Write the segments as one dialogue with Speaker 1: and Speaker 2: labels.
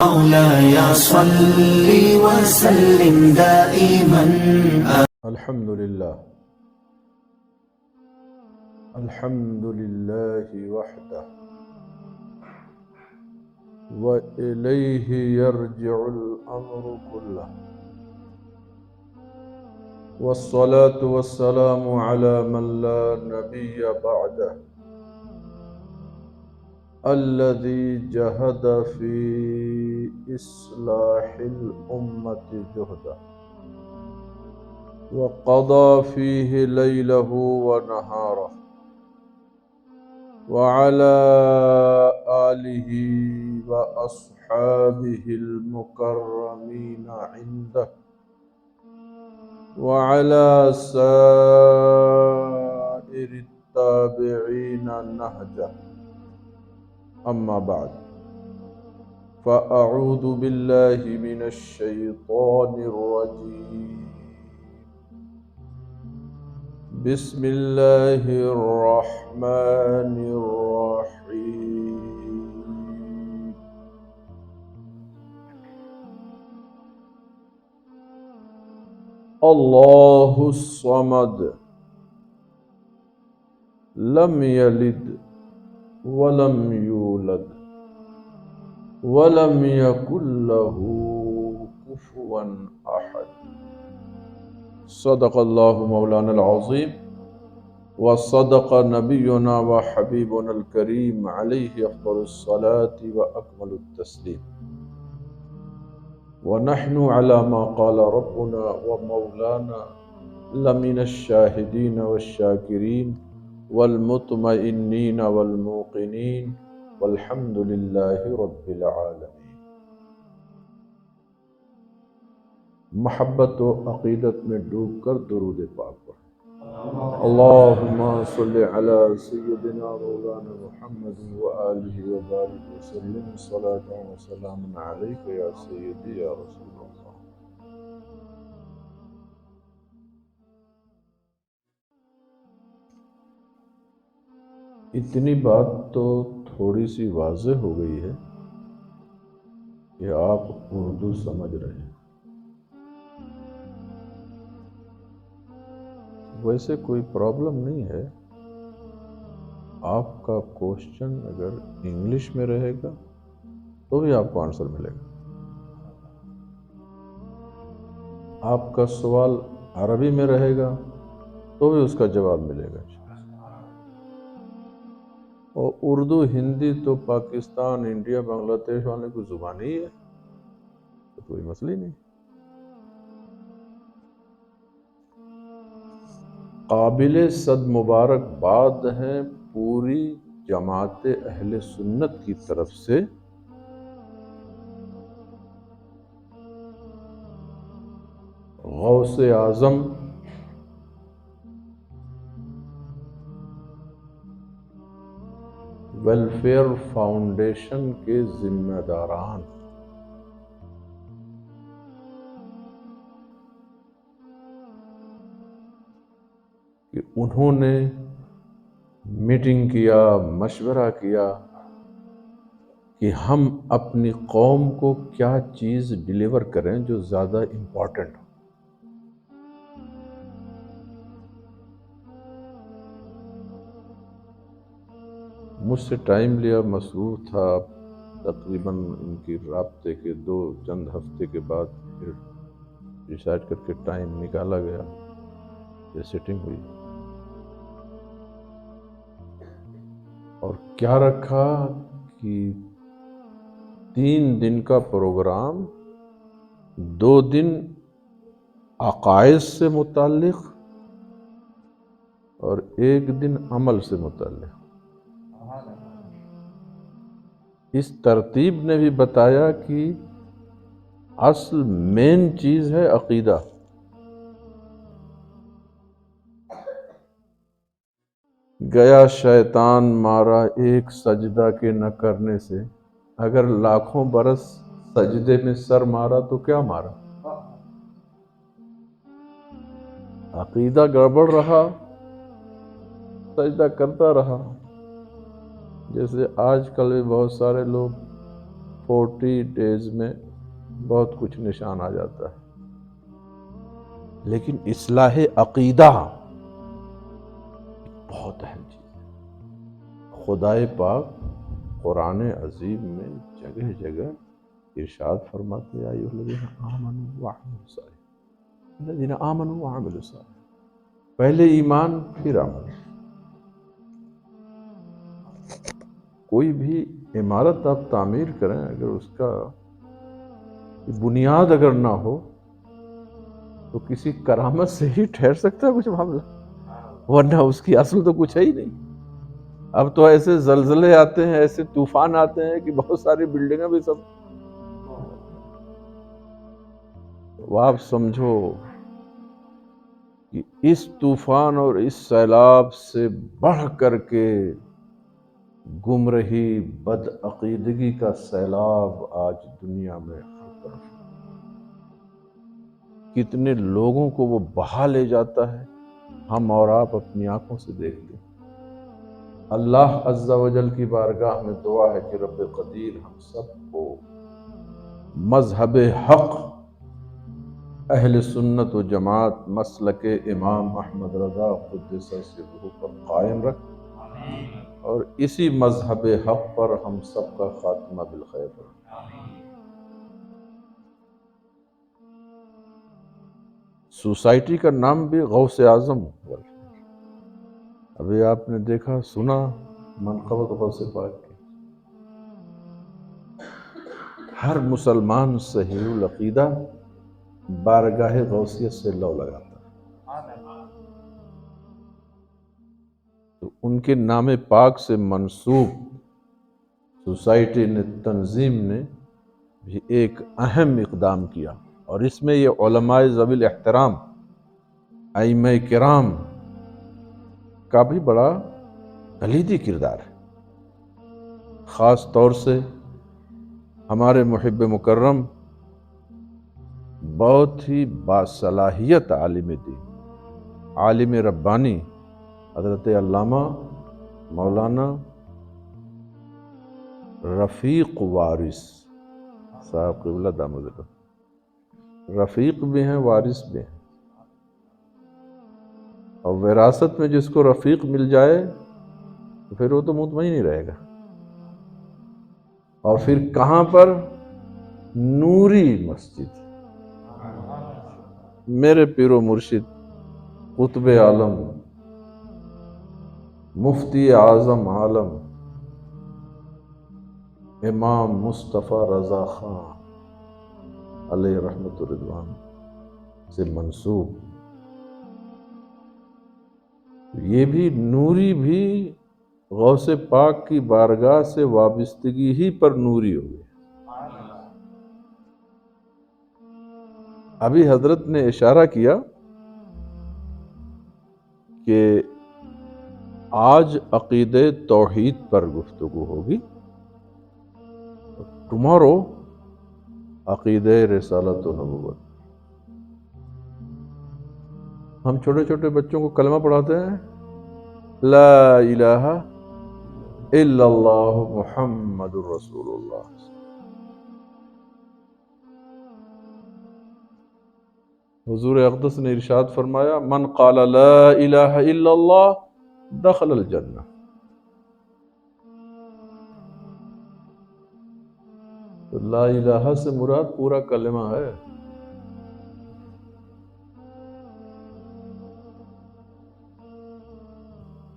Speaker 1: مولاي صل وسلم دائما.
Speaker 2: الحمد لله وحده وإليه يرجع الأمر كله، والصلاة والسلام على من لا نبي بعده، الذي جهد في إصلاح الأمة جهده، وقضى فيه ليله ونهاره، وعلى آله وأصحابه المكرمين عنده، وعلى سائر التابعين نهجه. أما بعد، فأعوذ بالله من الشيطان الرجيم. بسم الله الرحمن الرحيم. الله الصمد، لم يلد ولم يولد ولم يكن له كفوا أحد. صدق الله مولانا العظيم، وصدق نبينا وحبيبنا الكريم عليه أفضل الصلاة وأكمل التسليم. ونحن على ما قال ربنا ومولانا لمن الشاهدين والشاكرين والمطمئنين والموقنين، والحمد لله رب العالمين. محبت و عقیدت میں ڈوب کر درود پاک پڑھیں۔ اللہم صل علی سیدنا مولانا محمد وآلہ وبارک وسلم صلاۃ وسلام علیک یا سیدی یا رسول اللہ۔ اتنی بات تو تھوڑی سی واضح ہو گئی ہے کہ آپ اردو سمجھ رہے ہیں۔ ویسے کوئی پرابلم نہیں ہے، آپ کا کوشچن اگر انگلش میں رہے گا تو بھی آپ کو آنسر ملے گا، آپ کا سوال عربی میں رہے گا تو بھی اس کا جواب ملے گا۔ اور اردو ہندی تو پاکستان، انڈیا، بنگلہ دیش والے کی زبان ہی ہے، تو کوئی مسئلہ ہی نہیں۔ قابل صد مبارکباد ہیں پوری جماعت اہل سنت کی طرف سے غوث اعظم ویلفیئر فاؤنڈیشن کے ذمہ داران کہ انہوں نے میٹنگ کیا، مشورہ کیا کہ ہم اپنی قوم کو کیا چیز ڈیلیور کریں جو زیادہ امپورٹنٹ ہو۔ مجھ سے ٹائم لیا، مصروف تھا، تقریباً ان کی رابطے کے چند ہفتے کے بعد پھر ڈیسائیڈ کر کے ٹائم نکالا گیا، یہ سیٹنگ ہوئی۔ اور کیا رکھا کہ 3 دن کا پروگرام، 2 دن عقائد سے متعلق اور 1 دن عمل سے متعلق۔ اس ترتیب نے بھی بتایا کہ اصل مین چیز ہے عقیدہ۔ گیا شیطان مارا ایک سجدہ کے نہ کرنے سے، اگر لاکھوں برس سجدے میں سر مارا تو کیا مارا؟ عقیدہ گڑبڑ رہا، سجدہ کرتا رہا۔ جیسے آج کل بھی بہت سارے لوگ 40 days میں بہت کچھ نشان آ جاتا ہے، لیکن اصلاح عقیدہ بہت اہم چیز ہے۔ خدائے پاک قرآن عظیم میں جگہ جگہ ارشاد فرماتے ہیں ایھا الذین آمنوا وعملوا الصالحات، الذین آمنوا وعملوا الصالحات، پہلے ایمان پھر عمل۔ کوئی بھی عمارت آپ تعمیر کریں، اگر اس کا بنیاد اگر نہ ہو تو کسی کرامت سے ہی ٹھہر سکتا ہے کچھ معاملہ، ورنہ اس کی اصل تو کچھ ہے ہی نہیں۔ اب تو ایسے زلزلے آتے ہیں، ایسے طوفان آتے ہیں کہ بہت ساری بلڈنگیں بھی سب، وہ آپ سمجھو کہ اس طوفان اور اس سیلاب سے بڑھ کر کے گمراہی، بد عقیدگی کا سیلاب آج دنیا میں ہر طرف، کتنے لوگوں کو وہ بہا لے جاتا ہے، ہم اور آپ اپنی آنکھوں سے دیکھتے ہیں۔ اللہ عز و جل کی بارگاہ میں دعا ہے کہ رب قدیر ہم سب کو مذہب حق، اہل سنت و جماعت، مسلک امام احمد رضا قدس سرہ پر قائم رکھ، اور اسی مذہب حق پر ہم سب کا خاتمہ بالخیر رکھ۔ سوسائٹی کا نام بھی غوث اعظم، ابھی آپ نے دیکھا سنا منقبت غوث پاک کی۔ ہر مسلمان صحیح العقیدہ بارگاہ غوثیت سے لو لگاتا ہے، تو ان کے نام پاک سے منسوب سوسائٹی نے، تنظیم نے بھی ایک اہم اقدام کیا، اور اس میں یہ علماء ذوی الاحترام، ائمہ کرام کا بھی بڑا کلیدی کردار ہے۔ خاص طور سے ہمارے محب مکرم، بہت ہی باصلاحیت عالم دین، عالم ربانی، حضرت علامہ مولانا رفیق وارث صاحب قبلہ دامت برکاتہ، رفیق بھی ہیں، وارث بھی ہیں، اور وراثت میں جس کو رفیق مل جائے تو پھر وہ تو مطمئن ہی رہے گا۔ اور پھر کہاں پر؟ نوری مسجد، میرے پیر و مرشد، قطب عالم، مفتی اعظم عالم، امام مصطفیٰ رضا خان علیہ رحمت الرضوان سے منسوب یہ بھی نوری بھی غوث پاک کی بارگاہ سے وابستگی ہی پر نوری ہو گئے۔ ابھی حضرت نے اشارہ کیا کہ آج عقیدہ توحید پر گفتگو ہوگی، ٹمارو عقیدہ رسالت و نبوت۔ ہم چھوٹے چھوٹے بچوں کو کلمہ پڑھاتے ہیں، لا الہ الا اللہ محمد الرسول اللہ۔ حضور اقدس نے ارشاد فرمایا، من قال لا الہ الا اللہ دخل الجنہ۔ تو لا الہ سے مراد پورا کلمہ ہے۔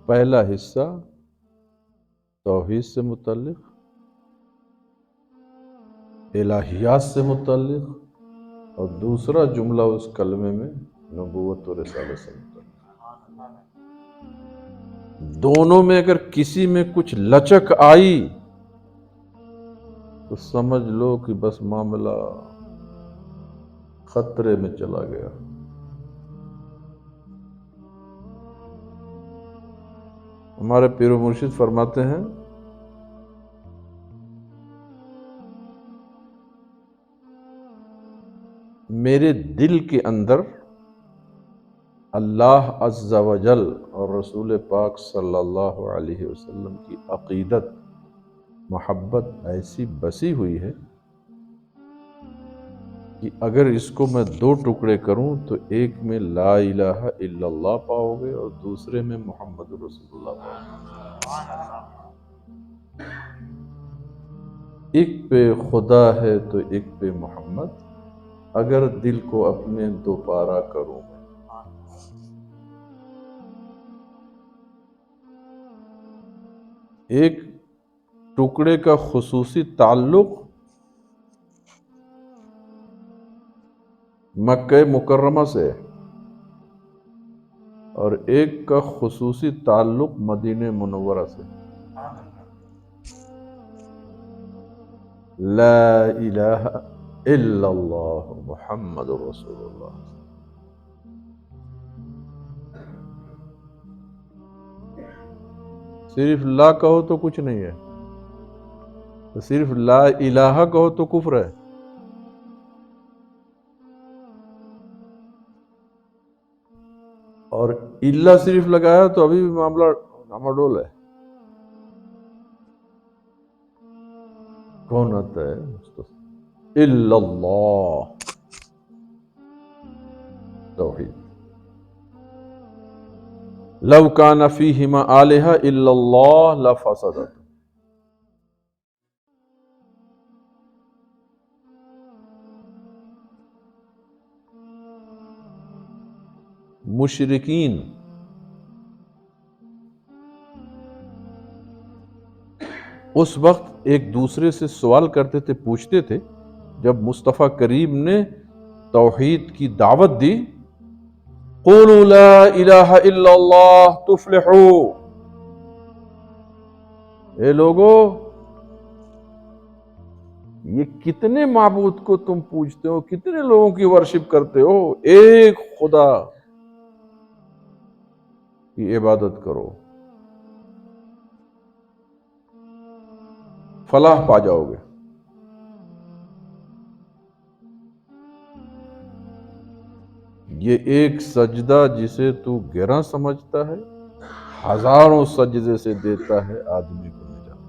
Speaker 2: پہلا حصہ توحید سے متعلق، الہیات سے متعلق، اور دوسرا جملہ اس کلمے میں نبوت و رسالت سے متعلق۔ دونوں میں اگر کسی میں کچھ لچک آئی تو سمجھ لو کہ بس معاملہ خطرے میں چلا گیا۔ ہمارے پیر و مرشد فرماتے ہیں، میرے دل کے اندر اللہ عز و جل اور رسول پاک صلی اللہ علیہ وسلم کی عقیدت محبت ایسی بسی ہوئی ہے کہ اگر اس کو میں 2 ٹکڑے کروں تو ایک میں لا الہ الا اللہ پاؤ گے اور دوسرے میں محمد رسول اللہ پاؤ گے۔ ایک پہ خدا ہے تو ایک پہ محمد، اگر دل کو اپنے 2 پارا کروں میں۔ ایک ٹکڑے کا خصوصی تعلق مکہ مکرمہ سے اور ایک کا خصوصی تعلق مدینہ منورہ سے۔ لا الہ الا اللہ محمد رسول اللہ۔ صرف لا کہو تو کچھ نہیں ہے، صرف لا الہ کہو تو کفر ہے۔ اور الا صرف لگایا تو ابھی بھی معاملہ ڈاماڈول ہے۔ کون آتا ہے؟ الا اللہ، توحید۔ لو کان فیہما آلہہ الا اللہ لفسدتا۔ مشرکین اس وقت ایک دوسرے سے سوال کرتے تھے، پوچھتے تھے، جب مصطفیٰ کریم نے توحید کی دعوت دی، قولوا لا الہ الا اللہ تفلحوا، اے لوگو یہ کتنے معبود کو تم پوجتے ہو، کتنے لوگوں کی ورشپ کرتے ہو، ایک خدا کی عبادت کرو، فلاح پا جاؤ گے۔ یہ ایک سجدہ جسے تو گراں سمجھتا ہے، ہزاروں سجدے سے دیتا ہے آدمی کو نجات۔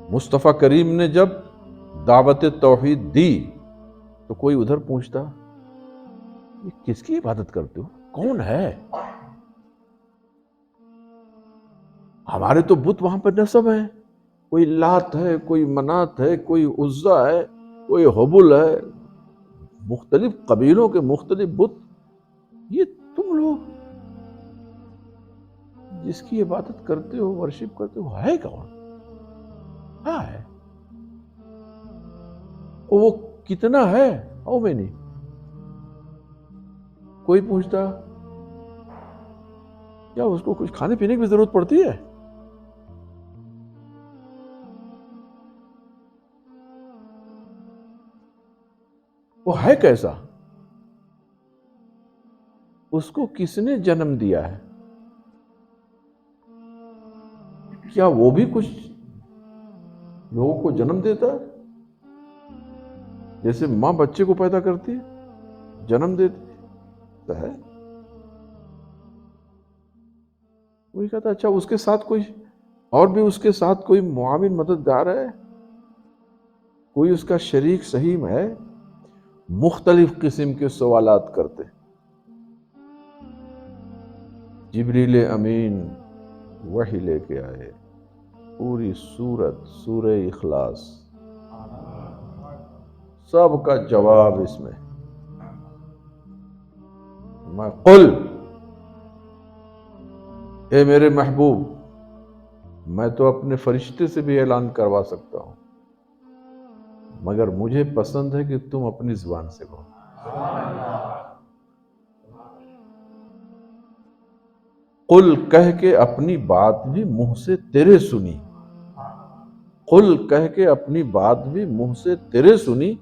Speaker 2: مصطفیٰ کریم نے جب دعوت توحید دی تو کوئی ادھر پوچھتا، یہ کس کی عبادت کرتے ہو، کون ہے؟ ہمارے تو بت وہاں پر نصب ہیں، کوئی لات ہے، کوئی منات ہے، کوئی عزا ہے، کوئی حبل ہے، مختلف قبیلوں کے مختلف بت۔ یہ تم لوگ جس کی عبادت کرتے ہو، ورشپ کرتے ہو، ہے کون؟ ہاں ہے وہ کتنا ہے؟ How many? کوئی پوچھتا کیا اس کو کچھ کھانے پینے کی بھی ضرورت پڑتی ہے؟ وہ ہے کیسا؟ اس کو کس نے جنم دیا ہے؟ کیا وہ بھی کچھ لوگوں کو جنم دیتا ہے؟ جیسے ماں بچے کو پیدا کرتی ہے، جنم دیتی ہے۔ وہی کہتا اچھا اس کے ساتھ کوئی اور بھی، اس کے ساتھ کوئی معاون مددگار ہے، کوئی اس کا شریک سہیم ہے؟ مختلف قسم کے سوالات کرتے۔ جبریل امین وحی لے کے آئے، پوری سورت سورہ اخلاص، سب کا جواب اس میں۔ میں قل، اے میرے محبوب، میں تو اپنے فرشتے سے بھی اعلان کروا سکتا ہوں، مگر مجھے پسند ہے کہ تم اپنی زبان سے کہو۔ قل کہہ کے اپنی بات بھی منہ سے تیرے سنی، قل کہہ کے اپنی بات بھی منہ سے تیرے سنی،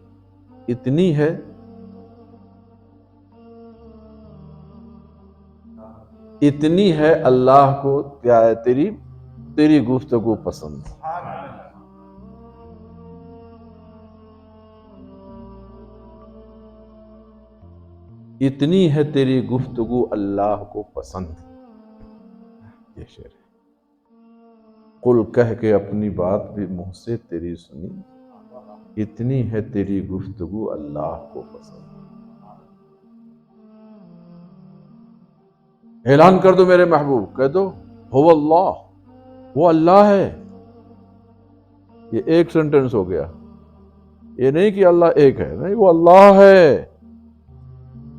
Speaker 2: اتنی ہے اتنی ہے اللہ کو کیا ہے تیری گفتگو پسند۔ اتنی ہے تیری گفتگو اللہ کو پسند۔ یہ شعر ہے۔ قل کہہ کے اپنی بات بھی منہ سے تیری سنی، اتنی ہے تیری گفتگو اللہ کو پسند۔ اعلان کر دو میرے محبوب، کہہ دو هو اللہ، وہ اللہ ہے۔ یہ ایک سینٹنس ہو گیا، یہ نہیں کہ اللہ ایک ہے، نہیں، وہ اللہ ہے،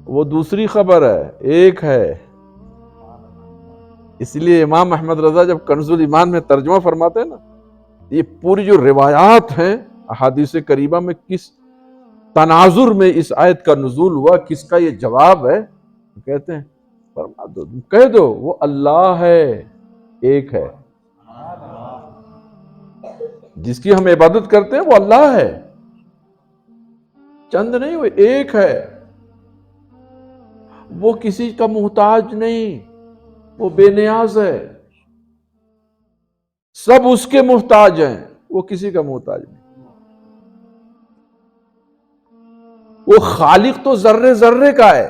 Speaker 2: وہ دوسری خبر ہے، ایک ہے۔ اس لیے امام احمد رضا جب کنز الایمان میں ترجمہ فرماتے ہیں نا، یہ پوری جو روایات ہیں احادیث کریمہ میں کس تناظر میں اس آیت کا نزول ہوا، کس کا یہ جواب ہے، کہتے ہیں فرما دو، کہہ دو وہ اللہ ہے، ایک ہے، جس کی ہم عبادت کرتے ہیں وہ اللہ ہے، چند نہیں، وہ ایک ہے، وہ کسی کا محتاج نہیں، وہ بے نیاز ہے، سب اس کے محتاج ہیں، وہ کسی کا محتاج نہیں۔ وہ خالق تو ذرے ذرے کا ہے،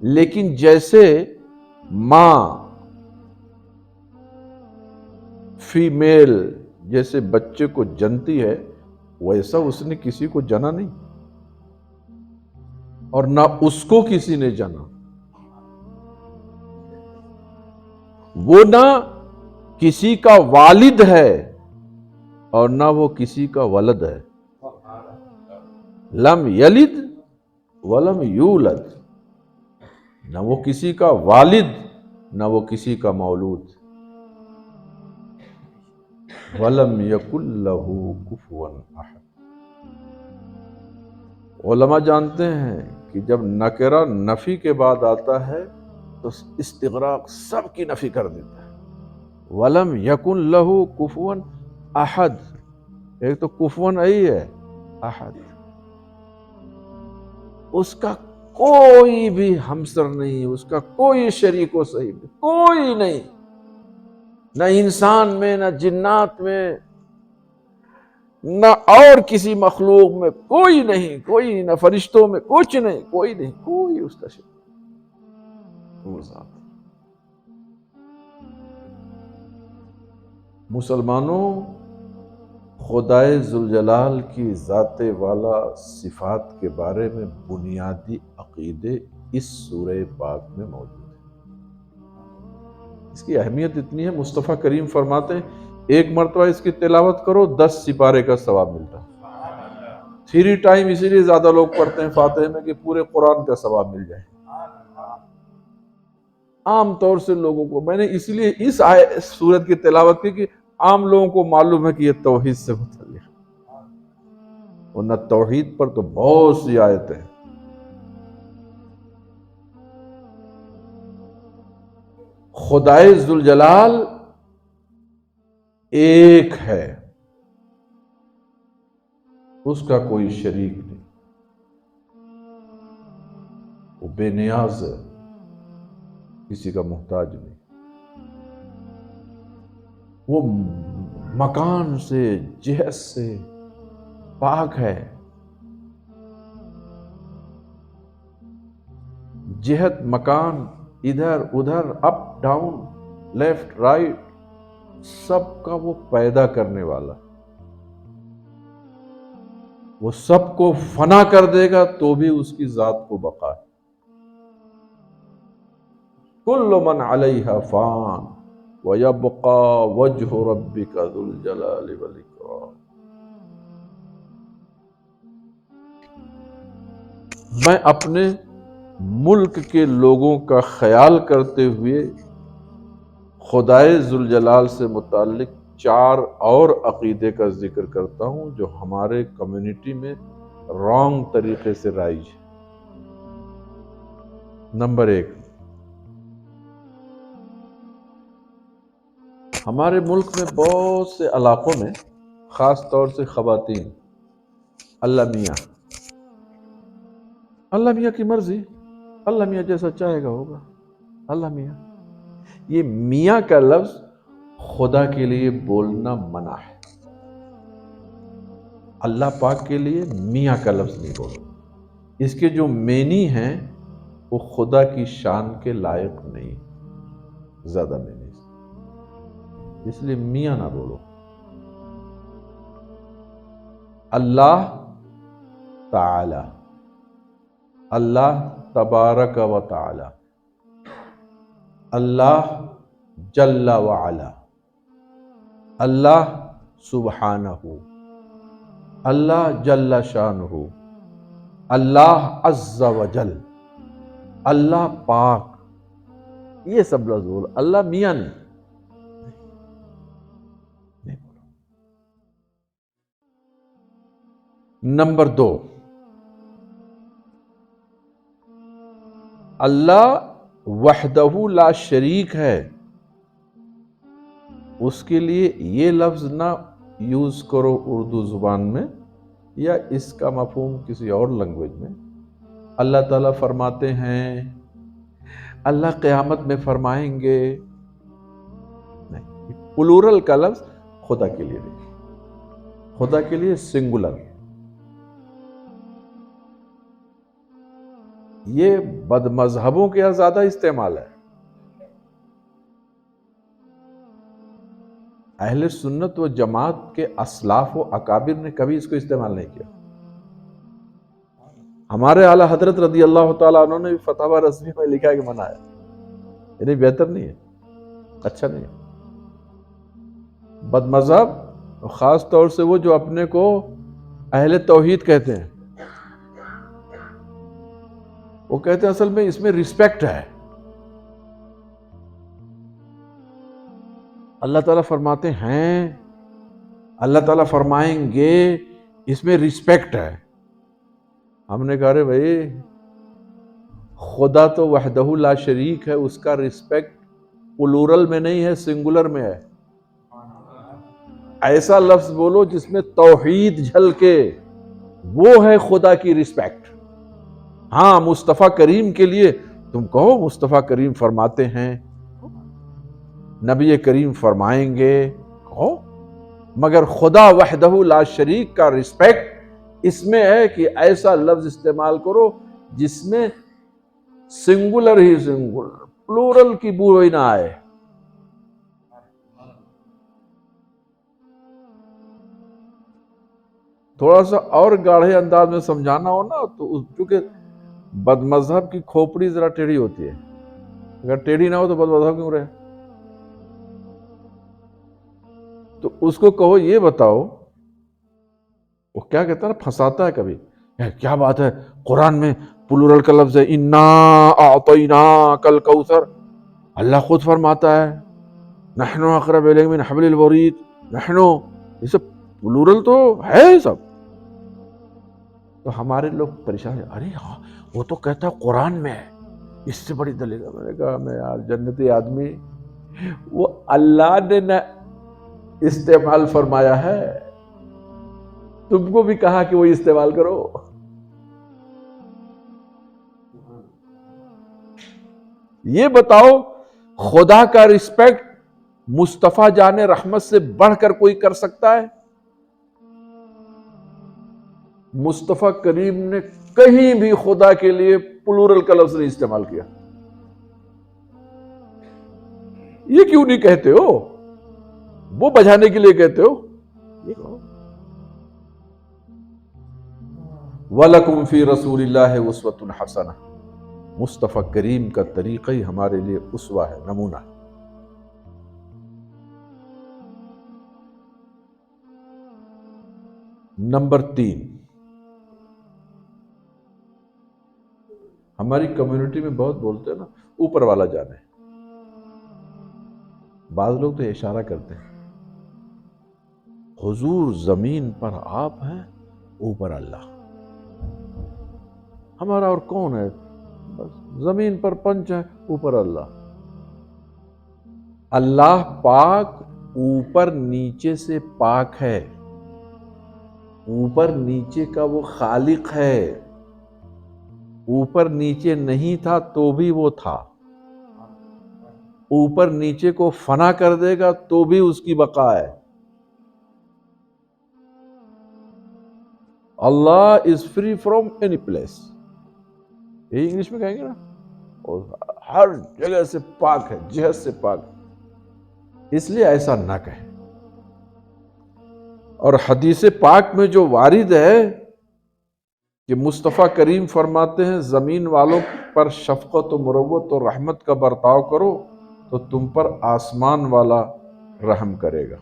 Speaker 2: لیکن جیسے ماں فیمیل جیسے بچے کو جنتی ہے، ویسا اس نے کسی کو جنا نہیں، اور نہ اس کو کسی نے جنا۔ وہ نہ کسی کا والد ہے اور نہ وہ کسی کا ولد ہے، لم یلد ولم یولد، نہ وہ کسی کا والد نہ وہ کسی کا مولود، وَلَمْ يَكُنْ لَهُ كُفُوًا أَحَدٌ۔ علماء جانتے ہیں کہ جب نکرہ نفی کے بعد آتا ہے تو استغراق سب کی نفی کر دیتا ہے۔ وَلَمْ يَكُنْ لَهُ كُفُوًا أَحَدٌ، ایک تو کفواً آئی ہے، احد، اس کا کوئی بھی ہمسر نہیں، اس کا کوئی شریک و صحیح نہیں، کوئی نہیں، نہ انسان میں، نہ جنات میں، نہ اور کسی مخلوق میں، کوئی نہیں، کوئی نہ فرشتوں میں، کچھ نہیں، کوئی نہیں، کوئی اس کا شریک، وہ ذات۔ مسلمانوں، خدائے ذوالجلال کی ذات والا صفات کے بارے میں بنیادی عقیدے اس سورہ پاک میں موجود ہیں۔ اس کی اہمیت اتنی ہے، مصطفیٰ کریم فرماتے ہیں ایک مرتبہ اس کی تلاوت کرو 10 سپارے کا ثواب ملتا ہے۔ 3 ٹائم اسی لیے زیادہ لوگ پڑھتے ہیں فاتحہ میں کہ پورے قرآن کا ثواب مل جائے۔ عام طور سے لوگوں کو میں نے اس لیے اس سورت کی تلاوت کی کہ عام لوگوں کو معلوم ہے کہ یہ توحید سے متعلق ہے، ورنہ توحید پر تو بہت سی آیتیں ہیں۔ خدائے ذوالجلال ایک ہے، اس کا کوئی شریک نہیں، وہ بے نیاز ہے، کسی کا محتاج نہیں، وہ مکان سے، جہت سے پاک ہے، جہت، مکان، ادھر ادھر، اپ ڈاؤن، لیفٹ رائٹ، سب کا وہ پیدا کرنے والا، وہ سب کو فنا کر دے گا تو بھی اس کی ذات کو بقا ہے۔ کل من علیہا فان وَيَبْقَى وَجْهُ رَبِّكَ ذُو الْجَلَالِ وَالْإِكْرَامِ۔ میں اپنے ملک کے لوگوں کا خیال کرتے ہوئے خدائے ذوالجلال سے متعلق 4 اور عقیدے کا ذکر کرتا ہوں جو ہمارے کمیونٹی میں رانگ طریقے سے رائج ہے۔ نمبر 1، ہمارے ملک میں بہت سے علاقوں میں، خاص طور سے خواتین، اللہ میاں، اللہ میاں کی مرضی، اللہ میاں جیسا چاہے گا ہوگا، اللہ میاں، یہ میاں کا لفظ خدا کے لیے بولنا منع ہے، اللہ پاک کے لیے میاں کا لفظ نہیں بولنا، اس کے جو معنی ہیں وہ خدا کی شان کے لائق نہیں، زیادہ نہیں۔ اس لیے میاں نہ بولو. اللہ تعالی، اللہ تبارک و تعالی، اللہ جل وعلا، اللہ سبحانہ، اللہ جل شانہ، اللہ عز و جل، اللہ پاک. یہ سب لفظ بولو، اللہ میاں نہیں بولو. نمبر 2، اللہ وحدہ لا شریک ہے، اس کے لیے یہ لفظ نہ یوز کرو اردو زبان میں یا اس کا مفہوم کسی اور لینگویج میں. اللہ تعالیٰ فرماتے ہیں، اللہ قیامت میں فرمائیں گے، نہیں، پلورل کا لفظ خدا کے لیے نہیں، خدا کے لیے سنگولر. یہ بد مذہبوں کے یہاں زیادہ استعمال ہے، اہل سنت و جماعت کے اسلاف و اکابر نے کبھی اس کو استعمال نہیں کیا. ہمارے اعلیٰ حضرت رضی اللہ تعالیٰ عنہ نے بھی فتاوی رضویہ میں لکھا ہے کہ منع ہے. یعنی بہتر نہیں ہے، اچھا نہیں ہے. بد مذہب خاص طور سے وہ جو اپنے کو اہل توحید کہتے ہیں، وہ کہتے ہیں اصل میں اس میں رسپیکٹ ہے. اللہ تعالیٰ فرماتے ہیں، اللہ تعالیٰ فرمائیں گے، اس میں رسپیکٹ ہے. ہم نے کہا رے بھائی، خدا تو وحدہ لا شریک ہے، اس کا رسپیکٹ پلورل میں نہیں ہے، سنگولر میں ہے. ایسا لفظ بولو جس میں توحید جھلکے، وہ ہے خدا کی رسپیکٹ. ہاں، مصطفیٰ کریم کے لیے تم کہو مصطفیٰ کریم فرماتے ہیں، نبی کریم فرمائیں گے، کہو. مگر خدا وحدہ لا شریک کا رسپیکٹ اس میں ہے کہ ایسا لفظ استعمال کرو جس میں سنگولر ہی سنگولر، پلورل کی بوئی نہ آئے. تھوڑا سا اور گاڑھے انداز میں سمجھانا ہو نا تو چونکہ بد مذہب کی کھوپڑی ذرا ٹیڑھی ہوتی ہے، اگر ٹیڑھی نہ ہو تو بد مذہب کیوں رہے؟ تو اس کو کہو یہ بتاؤ، وہ کیا کہتا ہے نا، پھنساتا ہے کبھی. کیا بات ہے، قرآن میں پلورل کا لفظ ہے، انا اعطیناک الکوثر. اللہ خود فرماتا ہے، نحن اقرب الیک من حبل الورید. نحن، یہ سب پلورل تو ہے سب. تو ہمارے لوگ پریشان ہیں، ارے ہاں وہ تو کہتا ہے قرآن میں ہے، اس سے بڑی دلیل. میں نے کہا میں یار جنتی آدمی، وہ اللہ نے نہ استعمال فرمایا ہے، تم کو بھی کہا کہ وہ استعمال کرو. یہ بتاؤ، خدا کا رسپیکٹ مصطفیٰ جان رحمت سے بڑھ کر کوئی کر سکتا ہے؟ مصطفیٰ کریم نے کہیں بھی خدا کے لیے پلورل کا لفظ نہیں استعمال کیا. یہ کیوں نہیں کہتے ہو؟ وہ بجانے کے لیے کہتے ہو. یہ کہو وَلَكُمْ فِي رَسُولِ اللَّهِ أُسْوَةٌ حَسَنَةٌ. مصطفیٰ کریم کا طریقہ ہی ہمارے لیے اسوہ ہے، نمونہ ہے. نمبر 3، ہماری کمیونٹی میں بہت بولتے ہیں نا، اوپر والا جانے. بعض لوگ تو اشارہ کرتے ہیں، حضور زمین پر آپ ہیں، اوپر اللہ. ہمارا اور کون ہے؟ بس زمین پر پنچ ہے، اوپر اللہ. اللہ پاک اوپر نیچے سے پاک ہے. اوپر نیچے کا وہ خالق ہے. اوپر نیچے نہیں تھا تو بھی وہ تھا. اوپر نیچے کو فنا کر دے گا تو بھی اس کی بقا ہے. Allah is free from any place. یہی انگلش میں کہیں گے نا، اور ہر جگہ سے پاک ہے، جہت سے پاک. اس لیے ایسا نہ کہیں۔ اور حدیث پاک میں جو وارد ہے کہ مصطفیٰ کریم فرماتے ہیں زمین والوں پر شفقت و مروت و رحمت کا برتاؤ کرو تو تم پر آسمان والا رحم کرے گا۔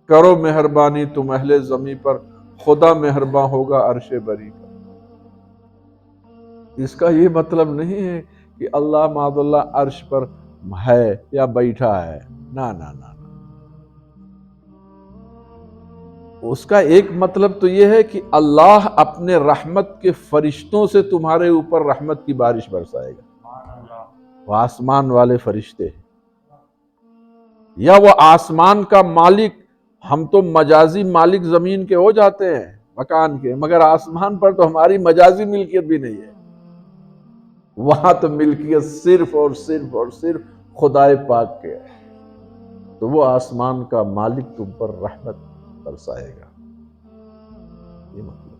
Speaker 2: کرو مہربانی تم اہل زمین پر، خدا مہرباں ہوگا عرش بری پر۔ اس کا یہ مطلب نہیں ہے کہ اللہ معاذ اللہ عرش پر ہے یا بیٹھا ہے، نہ نہ نہ۔ اس کا ایک مطلب تو یہ ہے کہ اللہ اپنے رحمت کے فرشتوں سے تمہارے اوپر رحمت کی بارش برسائے گا۔ وہ آسمان والے فرشتے ہیں یا وہ آسمان کا مالک۔ ہم تو مجازی مالک زمین کے ہو جاتے ہیں، مکان کے، مگر آسمان پر تو ہماری مجازی ملکیت بھی نہیں ہے۔ وہاں تو ملکیت صرف اور صرف اور صرف خدائے پاک کے ہے۔ تو وہ آسمان کا مالک تم پر رحمت برسائے گا، یہ مطلب۔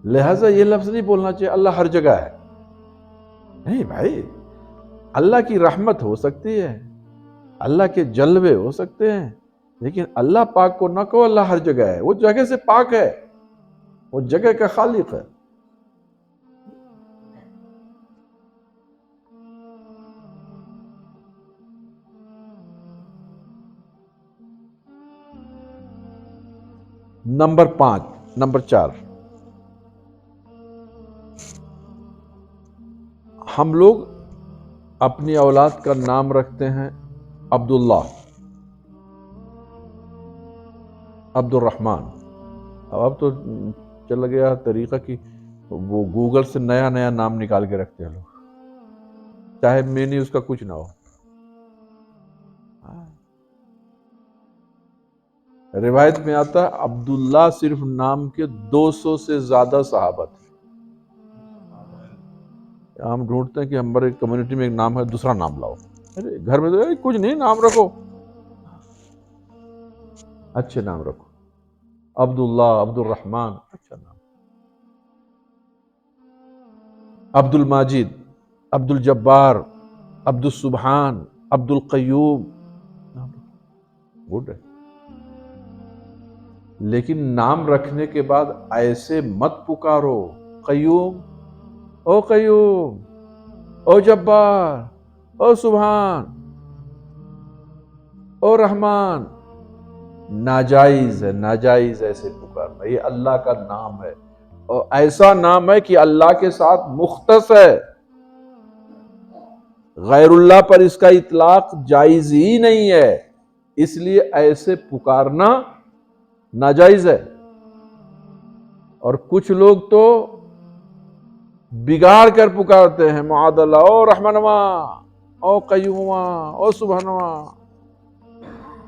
Speaker 2: لہذا یہ لفظ نہیں بولنا چاہیے اللہ ہر جگہ ہے، نہیں بھائی۔ اللہ کی رحمت ہو سکتی ہے، اللہ کے جلوے ہو سکتے ہیں، لیکن اللہ پاک کو نہ کہو اللہ ہر جگہ ہے۔ وہ جگہ سے پاک ہے، وہ جگہ کا خالق ہے۔ نمبر 4، ہم لوگ اپنی اولاد کا نام رکھتے ہیں عبداللہ، عبد الرحمن۔ اب تو چل گیا طریقہ کہ وہ گوگل سے نیا نیا نام نکال کے رکھتے ہیں لوگ، چاہے مینی اس کا کچھ نہ ہو۔ روایت میں آتا ہے عبداللہ صرف نام کے 200 سے زیادہ صحابہ تھے۔ ہم ڈھونڈتے ہیں کہ ہمارے کمیونٹی میں ایک نام ہے، دوسرا نام لاؤ۔ ارے گھر میں تو کچھ نہیں، نام رکھو، اچھے نام رکھو۔ عبداللہ، عبد الرحمن، اچھا نام۔ عبد الماجد، عبد الجبار، عبد السبحان، عبد القیوم، گڈ ہے۔ لیکن نام رکھنے کے بعد ایسے مت پکارو قیوم، او قیوم، او جبار، او سبحان، او رحمان۔ ناجائز ہے، ناجائز ایسے پکارنا۔ یہ اللہ کا نام ہے، اور ایسا نام ہے کہ اللہ کے ساتھ مختص ہے، غیر اللہ پر اس کا اطلاق جائز ہی نہیں ہے، اس لیے ایسے پکارنا ناجائز ہے۔ اور کچھ لوگ تو بگاڑ کر پکارتے ہیں معاذ اللہ، او رحمنما، او قیوما، او سبحانما،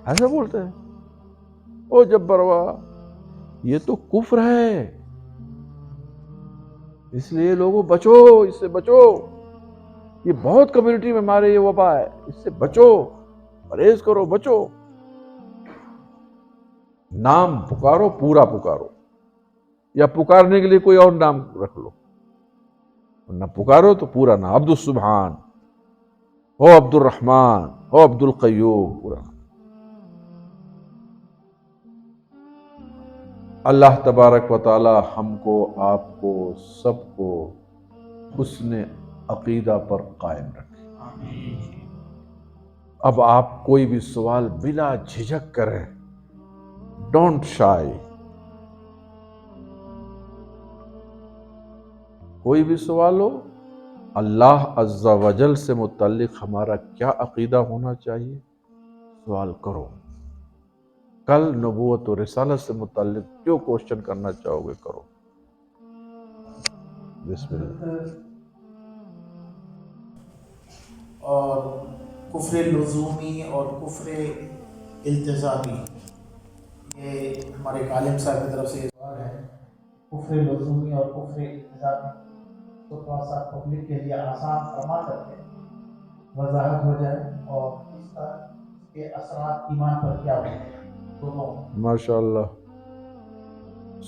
Speaker 2: ایسا بولتے ہیں، او جبروا۔ یہ تو کفر ہے، اس لیے لوگوں بچو، اس سے بچو۔ یہ بہت کمیونٹی میں ہمارے یہ وبا ہے، اس سے بچو، پرہیز کرو، بچو۔ نام پکارو، پورا پکارو، یا پکارنے کے لیے کوئی اور نام رکھ لو، نہ پکارو تو پورا نام، عبد السبحان ہو، عبد الرحمن ہو، عبد القیوم، پورا نام۔ اللہ تبارک و تعالی ہم کو، آپ کو، سب کو حسن عقیدہ پر قائم رکھے۔ اب آپ کوئی بھی سوال بلا جھجک کریں، ڈونٹ شائی۔ کوئی بھی سوال ہو، اللہ عز و جل سے متعلق ہمارا کیا عقیدہ ہونا چاہیے، سوال کرو۔ کل نبوت و رسالت سے متعلق جو کوشچن کرنا چاہو گے کرو۔ بسم اللہ۔
Speaker 3: اور کفر لزومی اور کفر التزامی، یہ ہمارے ایک عالم صاحب کی طرف سے یہ سوال ہے، کفر لزومی اور کفر التزامی تو تھوڑا سا پبلک کے لیے آسان فرما کر کے وضاحت ہو جائے، اور اس کا کے اثرات ایمان پر کیا ہوتے ہیں دونوں۔
Speaker 2: ماشاء اللہ،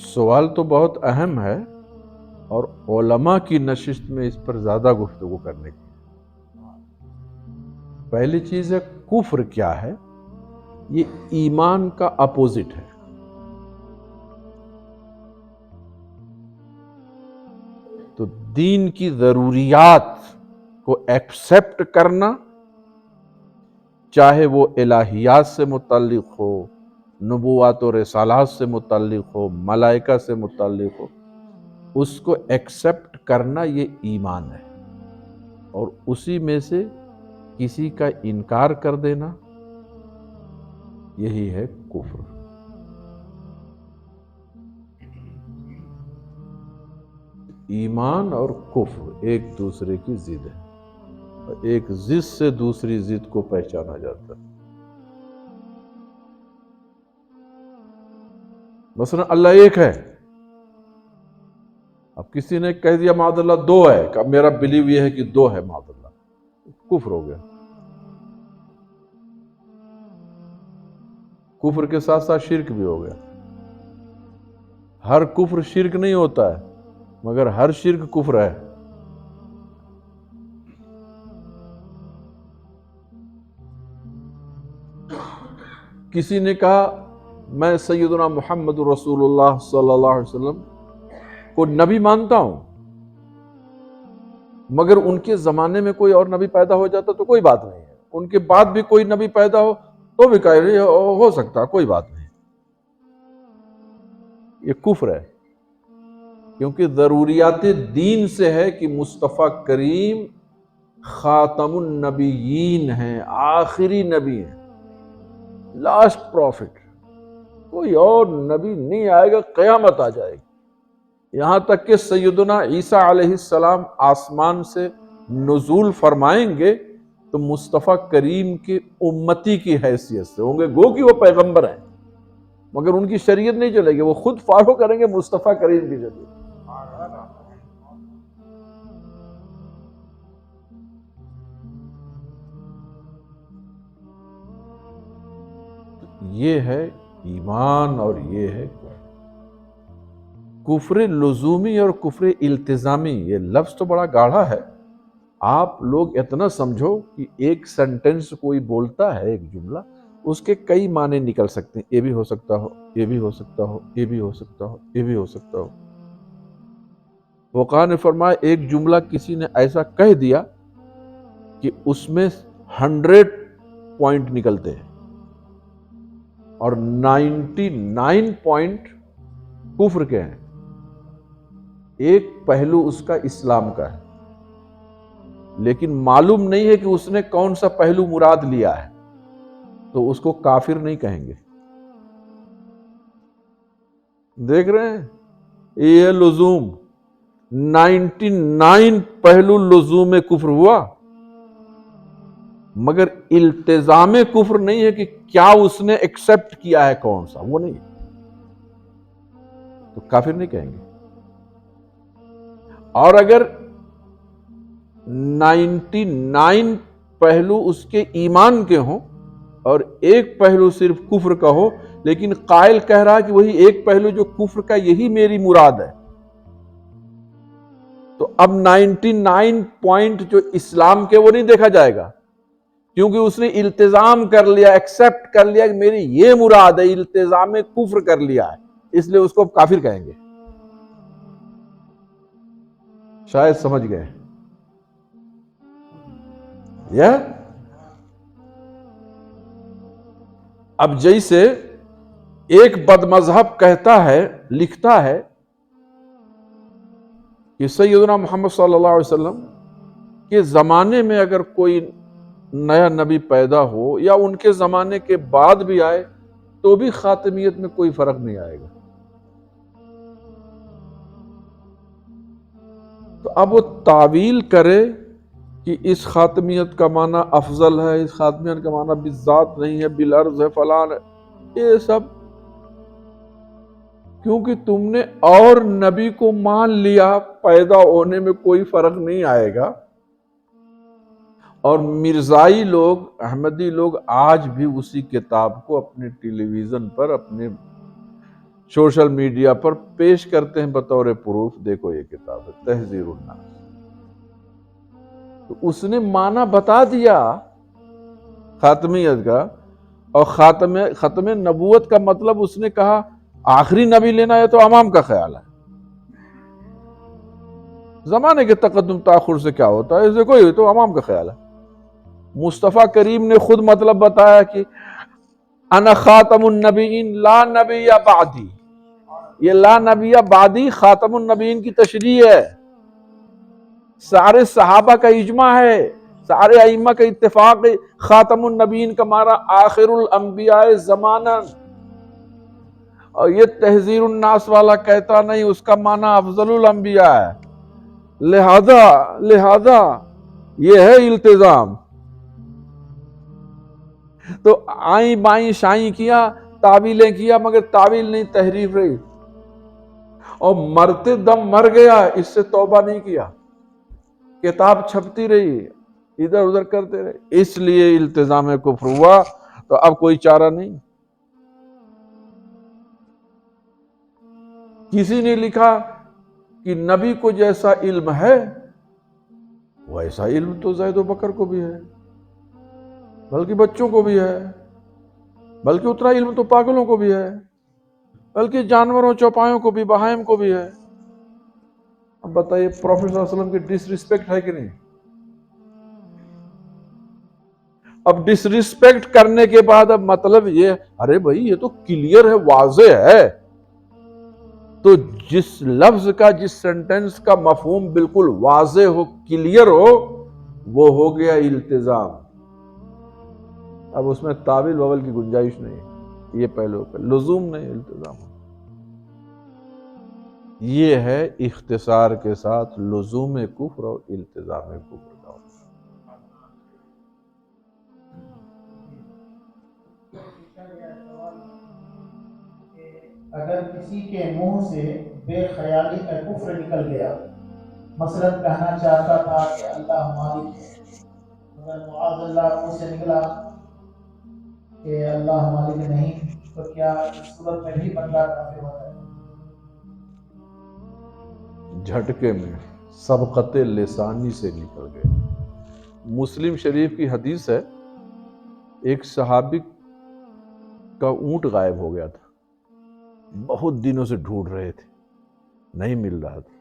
Speaker 2: سوال تو بہت اہم ہے، اور علماء کی نشست میں اس پر زیادہ گفتگو کرنے کی۔ پہلی چیز ہے کفر کیا ہے؟ یہ ایمان کا اپوزٹ ہے. تو دین کی ضروریات کو ایکسپٹ کرنا، چاہے وہ الہیات سے متعلق ہو، نبوات و رسالات سے متعلق ہو، ملائکہ سے متعلق ہو، اس کو ایکسپٹ کرنا یہ ایمان ہے. اور اسی میں سے کسی کا انکار کر دینا یہی ہے کفر. ایمان اور کفر ایک دوسرے کی ضد ہے، اور ایک ضد سے دوسری ضد کو پہچانا جاتا ہے. مثلا اللہ ایک ہے، اب کسی نے کہہ دیا معاذ اللہ دو ہے، کہ اب میرا بلیو یہ ہے کہ دو ہے، معاذ اللہ، کفر ہو گیا. کفر کے ساتھ ساتھ شرک بھی ہو گیا. ہر کفر شرک نہیں ہوتا ہے، مگر ہر شرک کفر ہے. کسی نے کہا میں سیدنا محمد رسول اللہ صلی اللہ علیہ وسلم کو نبی مانتا ہوں، مگر ان کے زمانے میں کوئی اور نبی پیدا ہو جاتا تو کوئی بات نہیں ہے، ان کے بعد بھی کوئی نبی پیدا ہو تو بھی ہو سکتا، کوئی بات نہیں. یہ کفر ہے، کیونکہ ضروریات دین سے ہے کہ مصطفیٰ کریم خاتم النبیین ہیں، آخری نبی ہیں، لاسٹ پروفٹ. کوئی اور نبی نہیں آئے گا، قیامت آ جائے گی. یہاں تک کہ سیدنا عیسیٰ علیہ السلام آسمان سے نزول فرمائیں گے تو مصطفیٰ کریم کے امتی کی حیثیت سے ہوں گے، گو کہ وہ پیغمبر ہیں، مگر ان کی شریعت نہیں چلے گی، وہ خود فالو کریں گے مصطفیٰ کریم کی شریعت. یہ ہے ایمان اور یہ ہے کفر لزومی اور کفر التزامی. یہ لفظ تو بڑا گاڑھا ہے. آپ لوگ اتنا سمجھو کہ ایک سینٹنس کوئی بولتا ہے، ایک جملہ، اس کے کئی معنی نکل سکتے ہیں. یہ بھی ہو سکتا ہو، یہ بھی ہو سکتا ہو، یہ بھی ہو سکتا ہو، یہ بھی ہو سکتا ہو. فقہاء نے فرمایا ایک جملہ کسی نے ایسا کہہ دیا کہ اس میں 100 پوائنٹ نکلتے ہیں اور 99 پوائنٹ کفر کے ہیں. ایک پہلو اس کا اسلام کا ہے، لیکن معلوم نہیں ہے کہ اس نے کون سا پہلو مراد لیا ہے، تو اس کو کافر نہیں کہیں گے. دیکھ رہے ہیں یہ لزوم 99 پہلو لزوم کفر ہوا، مگر التزام کفر نہیں ہے کہ کیا اس نے ایکسپٹ کیا ہے کون سا، وہ نہیں، تو کافر نہیں کہیں گے. اور اگر 99 پہلو اس کے ایمان کے ہوں اور ایک پہلو صرف کفر کا ہو، لیکن قائل کہہ رہا کہ وہی ایک پہلو جو کفر کا یہی میری مراد ہے، تو اب 99 پوائنٹ جو اسلام کے وہ نہیں دیکھا جائے گا، کیونکہ اس نے التزام کر لیا، ایکسپٹ کر لیا کہ میری یہ مراد ہے، التزام کفر کر لیا ہے، اس لیے اس کو کافر کہیں گے. شاید سمجھ گئے. اب جیسے ایک بد مذہب کہتا ہے، لکھتا ہے کہ سیدنا محمد صلی اللہ علیہ وسلم کے زمانے میں اگر کوئی نیا نبی پیدا ہو یا ان کے زمانے کے بعد بھی آئے تو بھی خاتمیت میں کوئی فرق نہیں آئے گا. تو اب وہ تعویل کرے کہ اس خاتمیت کا معنی افضل ہے، اس خاتمیت کا معنی بالذات نہیں ہے، بالعرض ہے، فلان ہے، یہ سب کیونکہ تم نے اور نبی کو مان لیا، پیدا ہونے میں کوئی فرق نہیں آئے گا. اور مرزائی لوگ، احمدی لوگ آج بھی اسی کتاب کو اپنے ٹیلی ویژن پر، اپنے سوشل میڈیا پر پیش کرتے ہیں بطور پروف، دیکھو یہ کتاب ہے تحذیر الناس. تو اس نے معنی بتا دیا خاتمیت کا، اور ختم نبوت کا مطلب اس نے کہا آخری نبی لینا ہے تو امام کا خیال ہے. زمانے کے تقدم تاخر سے کیا ہوتا ہے، اسے کوئی تو امام کا خیال ہے. مصطفیٰ کریم نے خود مطلب بتایا کہ انا خاتم النبیین لا نبی بعدی. یہ لا نبی بعدی خاتم النبیین کی تشریح ہے. سارے صحابہ کا اجماع ہے، سارے ائمہ کا اتفاق ہے. خاتم النبیین کا معنی آخر الانبیاء زمانا، اور یہ تحذیر الناس والا کہتا نہیں، اس کا معنی افضل الانبیاء ہے. لہذا یہ ہے التزام. تو آئیں بائیں شائیں کیا، تعویلیں کیا، مگر تعویل نہیں تحریف رہی. اور مرتے دم مر گیا، اس سے توبہ نہیں کیا، کتاب چھپتی رہی، ادھر ادھر کرتے رہے، اس لیے التزام کفر ہوا. تو اب کوئی چارہ نہیں. کسی نے لکھا کہ نبی کو جیسا علم ہے ویسا علم تو زید و بکر کو بھی ہے، بلکہ بچوں کو بھی ہے، بلکہ اتنا علم تو پاگلوں کو بھی ہے، بلکہ جانوروں چوپایوں کو بھی، بہائم کو بھی ہے. اب بتائیے پروفیٹ صلی اللہ علیہ وسلم کی ڈس ریسپیکٹ ہے کہ نہیں؟ اب ڈس ریسپیکٹ کرنے کے بعد اب مطلب یہ، ارے بھائی یہ تو کلیئر ہے، واضح ہے. تو جس لفظ کا، جس سینٹنس کا مفہوم بالکل واضح ہو، کلیئر ہو، وہ ہو گیا التزام. اب اس میں تعویل وول کی گنجائش نہیں. یہ پہلو پہ لزوم نہیں، التزام. یہ ہے اختصار کے ساتھ لزوم کفر اور التزام کفر کا.
Speaker 3: اگر کسی کے منہ سے بے خیالی کا کفر نکل گیا، مثلا کہنا چاہتا تھا کہ اللہ مالک ہے، مگر معاذ اللہ منہ سے نکلا کہ اللہ مالک نہیں، تو کیا اس صورت میں بھی بندہ کافر ہوتا ہے؟
Speaker 2: جھٹکے میں سبقت لسانی سے نکل گئے. مسلم شریف کی حدیث ہے، ایک صحابی کا اونٹ غائب ہو گیا تھا، بہت دنوں سے ڈھونڈ رہے تھے، نہیں مل رہا تھا.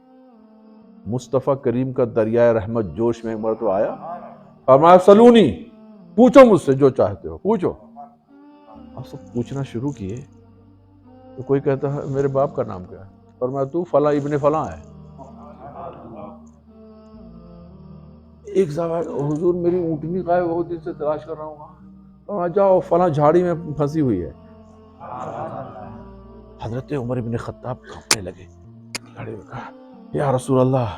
Speaker 2: مصطفیٰ کریم کا دریائے رحمت جوش میں ایک مرتبہ آیا، فرمایا سلونی، پوچھو مجھ سے جو چاہتے ہو پوچھو. اب سب پوچھنا شروع کیے. تو کوئی کہتا ہے میرے باپ کا نام کیا ہے؟ فرمایا تو فلاں ابن فلاں ہے. ایک صاحب، حضور میری اونٹنی غائب بہت دن سے تلاش کر رہا ہوں. فرمایا جاؤ فلاں جھاڑی میں پھنسی ہوئی ہے. حضرت عمر بن خطاب کانپنے لگے، کھڑے ہو کہا یا رسول اللہ،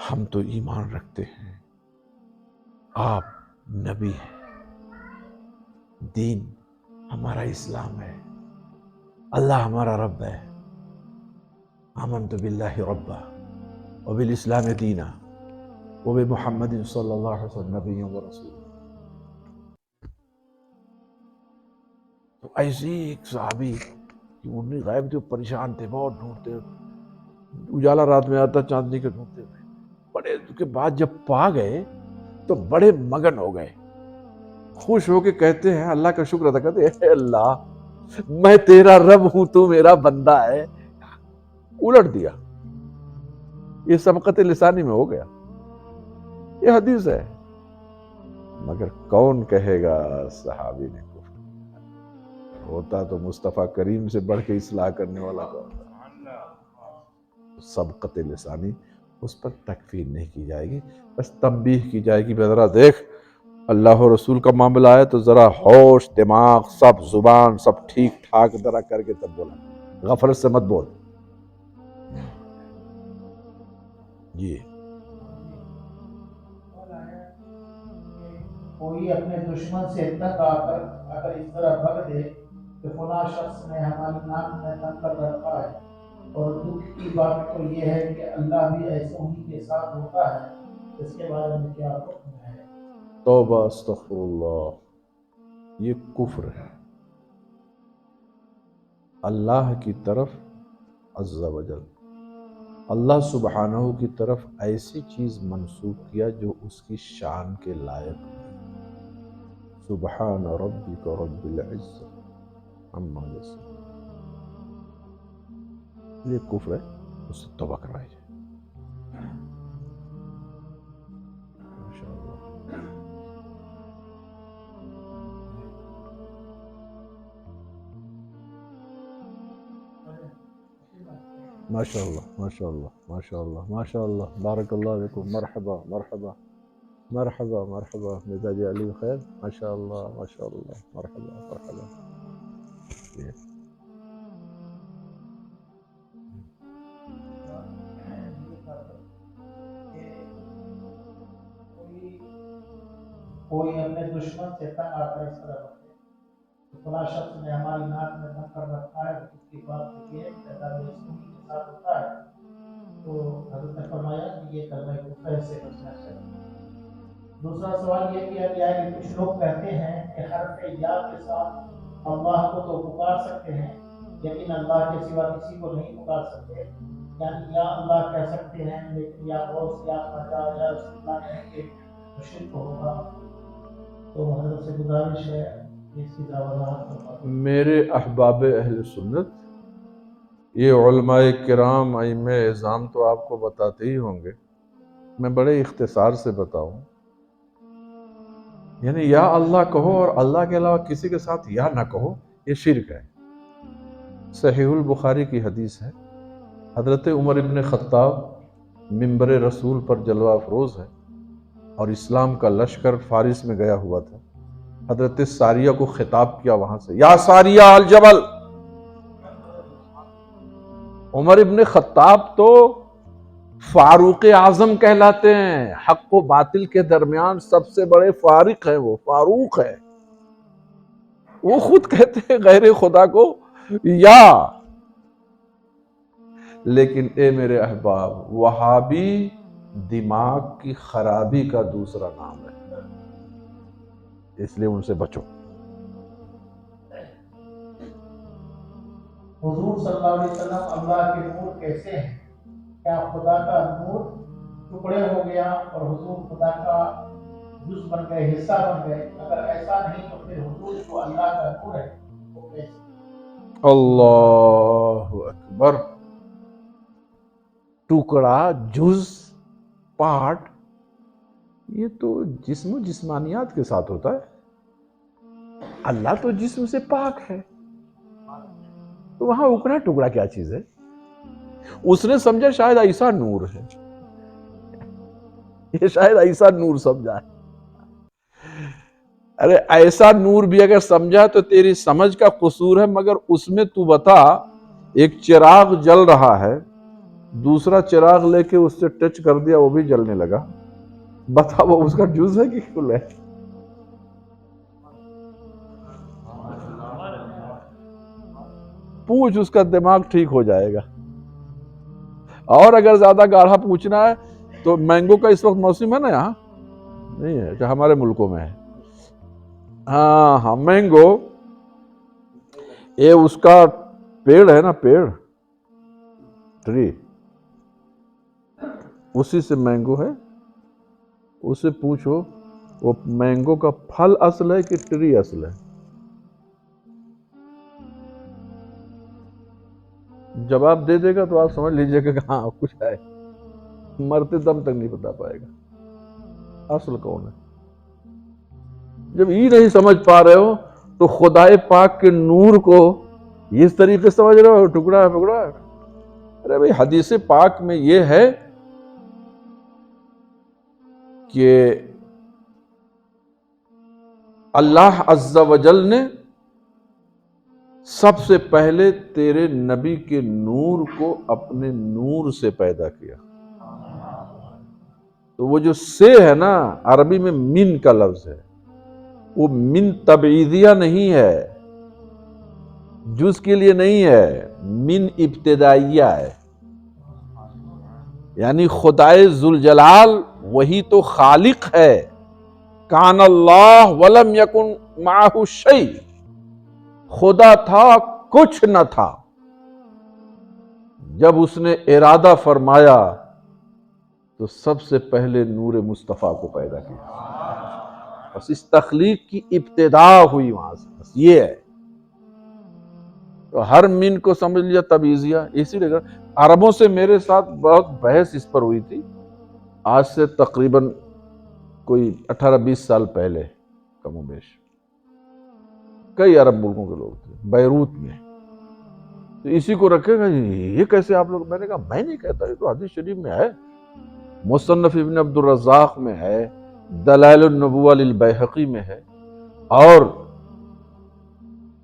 Speaker 2: ہم تو ایمان رکھتے ہیں، آپ نبی ہیں، دین ہمارا اسلام ہے، اللہ ہمارا رب ہے، آمنت باللہ ربا وبالاسلام دینا وبمحمد صلی اللہ علیہ وسلم نبی و رسول. تو ایسی ایک صحابی کی اونٹنی غائب تھے، پریشان تھے، بہت ڈھونڈتے، اجالا رات میں آتا چاندنی کے ڈھونڈتے ہوئے. بڑے کے بعد جب پا گئے تو بڑے مگن ہو گئے، خوش ہو کے کہتے ہیں اللہ کا شکر ادا کرتے، اے اللہ میں تیرا رب ہوں، تو میرا بندہ ہے. الٹ دیا. یہ سبقت لسانی میں ہو گیا. یہ حدیث ہے. مگر کون کہے گا صحابی نے کفر؟ ہوتا تو مصطفیٰ کریم سے بڑھ کے اصلاح کرنے والا کون تھا؟ سبقت لسانی، اس پر تکفیر نہیں کی جائے گی، بس تنبیہ کی جائے گی. ذرا دیکھ اللہ و رسول کا معاملہ ہے تو ذرا ہوش دماغ سب زبان سب ٹھیک ٹھاک ذرا کر کے تب بولا، غفلت سے مت بول. جی
Speaker 3: کوئی اپنے دشمن سے تنگ آ کر اگر اس طرح بک دے کہ فلاں شخص نے ہماری ناک میں تن کر رکھا ہے، اور دکھ کی بات تو یہ ہے کہ اللہ بھی ایسوں ہی کے ساتھ ہوتا ہے، اس کے بارے میں کیا حکم ہے؟
Speaker 2: توبہ استغفر اللہ، یہ کفر ہے. اللہ کی طرف عز و جل اللہ سبحانہ کی طرف ایسی چیز منسوب کیا جو اس کی شان کے لائق نہیں۔ سبحان ربک رب العزت عما یصفون، یہ کفر ہے، اس سے توبہ کروائی جائے۔ ماشاء اللہ ماشاء اللہ ماشاء اللہ ماشاء اللہ، بارک اللہ لکم، مرحبا مرحبا مرحبا مرحبا، مزاج علی خیر، ماشاء اللہ ماشاء اللہ، مرحبا مرحبا۔
Speaker 3: کوئی اپنے دشمن سے تنگ آ کر اس طرح بتے تو فلاں شخص نے ہماری ناک میں دم کر رکھا ہے، اس کی بات یہ ہے کہ عذاب رسولی کے ساتھ ہوتا ہے، تو حضرت نے فرمایا کہ یہ کلمہ کفر سے بچنا چاہیے۔ دوسرا سوال یہ کیا گیا ہے کہ کچھ لوگ کہتے ہیں کہ حرف یا کے ساتھ اللہ کو تو پکار سکتے ہیں لیکن اللہ کے سوا کسی کو نہیں پکار سکتے، یعنی یا اللہ کہہ سکتے ہیں لیکن یا غوث یا خواجہ یا رسول اللہ کہیں گے تو شرک ہوگا۔ تو حضرت سے گزارش ہے اس کی وضاحت فرمائیں۔
Speaker 2: میرے احباب اہل سنت، یہ علماء کرام ائمہ اعظام تو آپ کو بتاتے ہی ہوں گے، میں بڑے اختصار سے بتاؤں، یعنی یا اللہ کہو اور اللہ کے علاوہ کسی کے ساتھ یا نہ کہو، یہ شرک ہے۔ صحیح البخاری کی حدیث ہے، حضرت عمر ابن خطاب منبر رسول پر جلوہ افروز ہے اور اسلام کا لشکر فارس میں گیا ہوا تھا۔ حضرت ساریہ کو خطاب کیا وہاں سے، یا ساریہ الجبل۔ عمر ابن خطاب تو فاروق اعظم کہلاتے ہیں، حق و باطل کے درمیان سب سے بڑے فارق ہیں، وہ فاروق ہے۔ وہ خود کہتے ہیں غیر خدا کو یا، لیکن اے میرے احباب، وہابی دماغ کی خرابی کا دوسرا نام ہے، اس لیے ان سے بچو۔
Speaker 3: حضور صلی اللہ علیہ وسلم اللہ کے نور کیسے ہیں؟ کیا خدا کا نور ٹکڑے ہو گیا اور حضور خدا کا جز بن گئے، حصہ بن گئے؟ اگر ایسا نہیں تو پھر حضور جو اللہ کا نور ہے وہ کیسے؟
Speaker 2: اللہ اکبر۔ ٹکڑا، جز، پارٹ، یہ تو جسم و جسمانیات کے ساتھ ہوتا ہے، اللہ تو جسم سے پاک ہے، تو وہاں اکڑا ٹکڑا کیا چیز ہے؟ اس نے سمجھا شاید ایسا نور ہے، یہ شاید ایسا نور سمجھا ہے۔ ارے ایسا نور بھی اگر سمجھا تو تیری سمجھ کا قصور ہے، مگر اس میں تو بتا، ایک چراغ جل رہا ہے، دوسرا چراغ لے کے اس سے ٹچ کر دیا، وہ بھی جلنے لگا، بتا وہ اس کا جز ہے کہ کل ہے؟ پوچھ، اس کا دماغ ٹھیک ہو جائے گا۔ اور اگر زیادہ گاڑھا پوچھنا ہے تو مینگو کا اس وقت موسم ہے نا، یہاں نہیں ہے کہ ہمارے ملکوں میں ہے؟ ہاں مینگو، یہ اس کا پیڑ ہے نا، پیڑ، ٹری، اسی سے مینگو ہے۔ اس سے پوچھو وہ مینگو کا پھل اصل ہے کہ ٹری اصل ہے؟ جواب دے دے گا تو آپ سمجھ لیجئے کہ ہاں کچھ ہے، مرتے دم تک نہیں بتا پائے گا اصل کون ہے۔ جب یہ نہیں سمجھ پا رہے ہو تو خدائے پاک کے نور کو اس طریقے سمجھ رہے ہو ٹکڑا ہے پکڑا ہے۔ ارے بھائی، حدیث پاک میں یہ ہے کہ اللہ عز و جل نے سب سے پہلے تیرے نبی کے نور کو اپنے نور سے پیدا کیا۔ تو وہ جو سے ہے نا، عربی میں من کا لفظ ہے، وہ من تبعیضیہ نہیں ہے، جز کے لیے نہیں ہے، من ابتدائیہ ہے، یعنی خدائے ذوالجلال وہی تو خالق ہے۔ کان اللہ ولم یکن معہ شیء، خدا تھا کچھ نہ تھا، جب اس نے ارادہ فرمایا تو سب سے پہلے نور مصطفیٰ کو پیدا کیا، بس اس تخلیق کی ابتدا ہوئی وہاں سے، بس یہ ہے۔ تو ہر من کو سمجھ لیا تبعیضیہ، اسی لیے عربوں سے میرے ساتھ بہت بحث اس پر ہوئی تھی، آج سے تقریباً کوئی 18-20 سال پہلے، کم و بیش کئی عرب ملکوں کے لوگ تھے بیروت میں، تو اسی کو رکھے گا یہ کیسے آپ لوگ؟ میں نے کہا میں نہیں کہتا، یہ تو حدیث شریف میں ہے، مصنف ابن عبد الرزاق میں ہے، دلائل النبوہ للبیہقی میں ہے، اور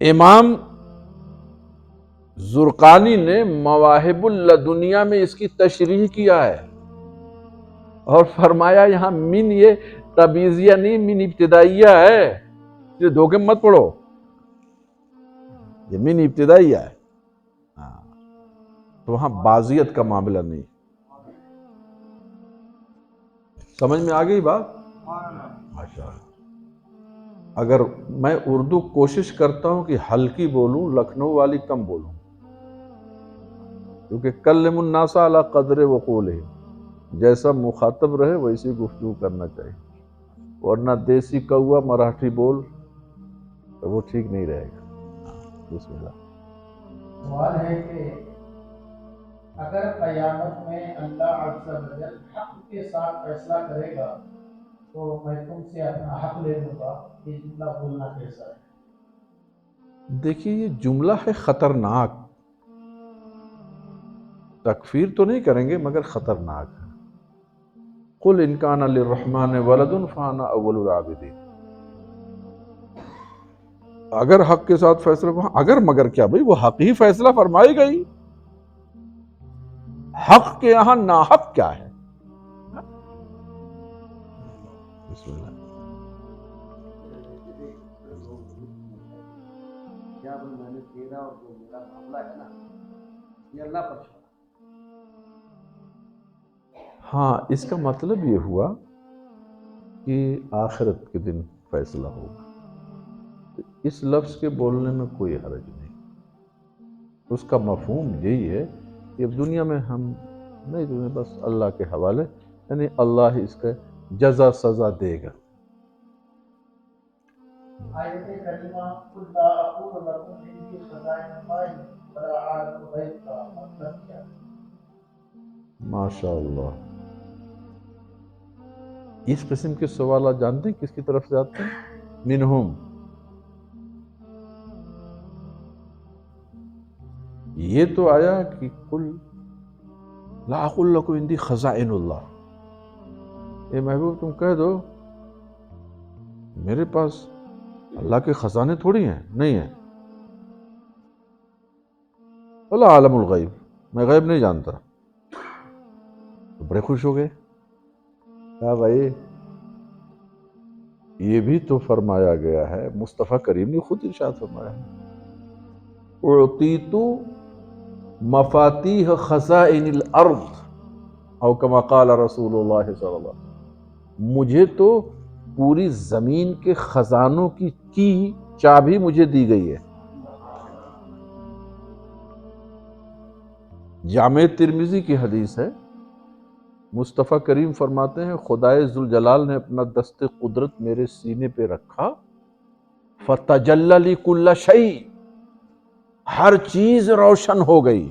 Speaker 2: امام زرقانی نے مواہب اللدنیہ میں اس کی تشریح کیا ہے، اور فرمایا یہاں من یہ تبعیضیہ نہیں، من ابتدائیہ ہے، یہ دھوکے مت پڑو، یہ من ابتدائیہ ہے، تو وہاں بازیت کا معاملہ نہیں۔ سمجھ میں آ گئی بات؟ ماشاءاللہ۔ اگر میں اردو کوشش کرتا ہوں کہ ہلکی بولوں، لکھنؤ والی کم بولوں، کیونکہ کلم الناس علی قدر وقولہ، جیسا مخاطب رہے ویسی گفتگو کرنا چاہیے، ورنہ دیسی کوا مراٹھی بول تو وہ ٹھیک نہیں رہے گا۔ بسم اللہ۔
Speaker 3: سوال ہے کہ اگر قیامت میں اللہ عز و جل حق کے ساتھ فیصلہ کرے گا تو میں تم سے اپنا حق لے لوں گا، یہ جملہ بولنا کیسا ہے؟
Speaker 2: دیکھیے یہ جملہ ہے خطرناک، تکفیر تو نہیں کریں گے مگر خطرناک ہے۔ قل ان کان للرحمن ولد فانا اول العابدین، اگر حق کے ساتھ فیصلہ، اگر مگر کیا بھئی، وہ حق ہی فیصلہ فرمائی گئی، حق کے یہاں ناحق کیا ہے؟ بسم اللہ۔
Speaker 4: کیا میں نے تیرا اور جو میرا معاملہ ہے نا، یہ اللہ پر چھوڑا۔
Speaker 2: ہاں، اس کا مطلب یہ ہوا کہ آخرت کے دن فیصلہ ہوگا، اس لفظ کے بولنے میں کوئی حرج نہیں، اس کا مفہوم یہی ہے کہ اب دنیا میں ہم نہیں دیں، بس اللہ کے حوالے، یعنی اللہ اس کا جزا سزا دے گا۔
Speaker 3: آیت کریمہ قل لا اقول لکم عندی خزائن اللہ ولا اعلم الغیب کا مطلب کیا ہے؟
Speaker 2: ماشاءاللہ، اس قسم کے سوالات جانتے ہیں کس کی طرف سے آتے ہیں؟ منہم، یہ تو آیا کہ قل لا اقول لکم عندی خزائن اللہ، اے محبوب تم کہہ دو میرے پاس اللہ کے خزانے تھوڑی ہیں، نہیں ہیں، ولا عالم الغیب، میں غیب نہیں جانتا، تو بڑے خوش ہو گئے، کہا بھائی یہ بھی تو فرمایا گیا ہے، مصطفیٰ کریم نے خود ارشاد فرمایا ہے، اعطیت مفاتیح خزائن الارض او کما قال رسول اللہ صلی اللہ علیہ وسلم، مجھے تو پوری زمین کے خزانوں کی چابی مجھے دی گئی ہے۔ جامع ترمذی کی حدیث ہے، مصطفیٰ کریم فرماتے ہیں خدائے ذوالجلال نے اپنا دست قدرت میرے سینے پہ رکھا، فَتَجَلَّ لِي كُلَّ شَيْءٍ، ہر چیز روشن ہو گئی،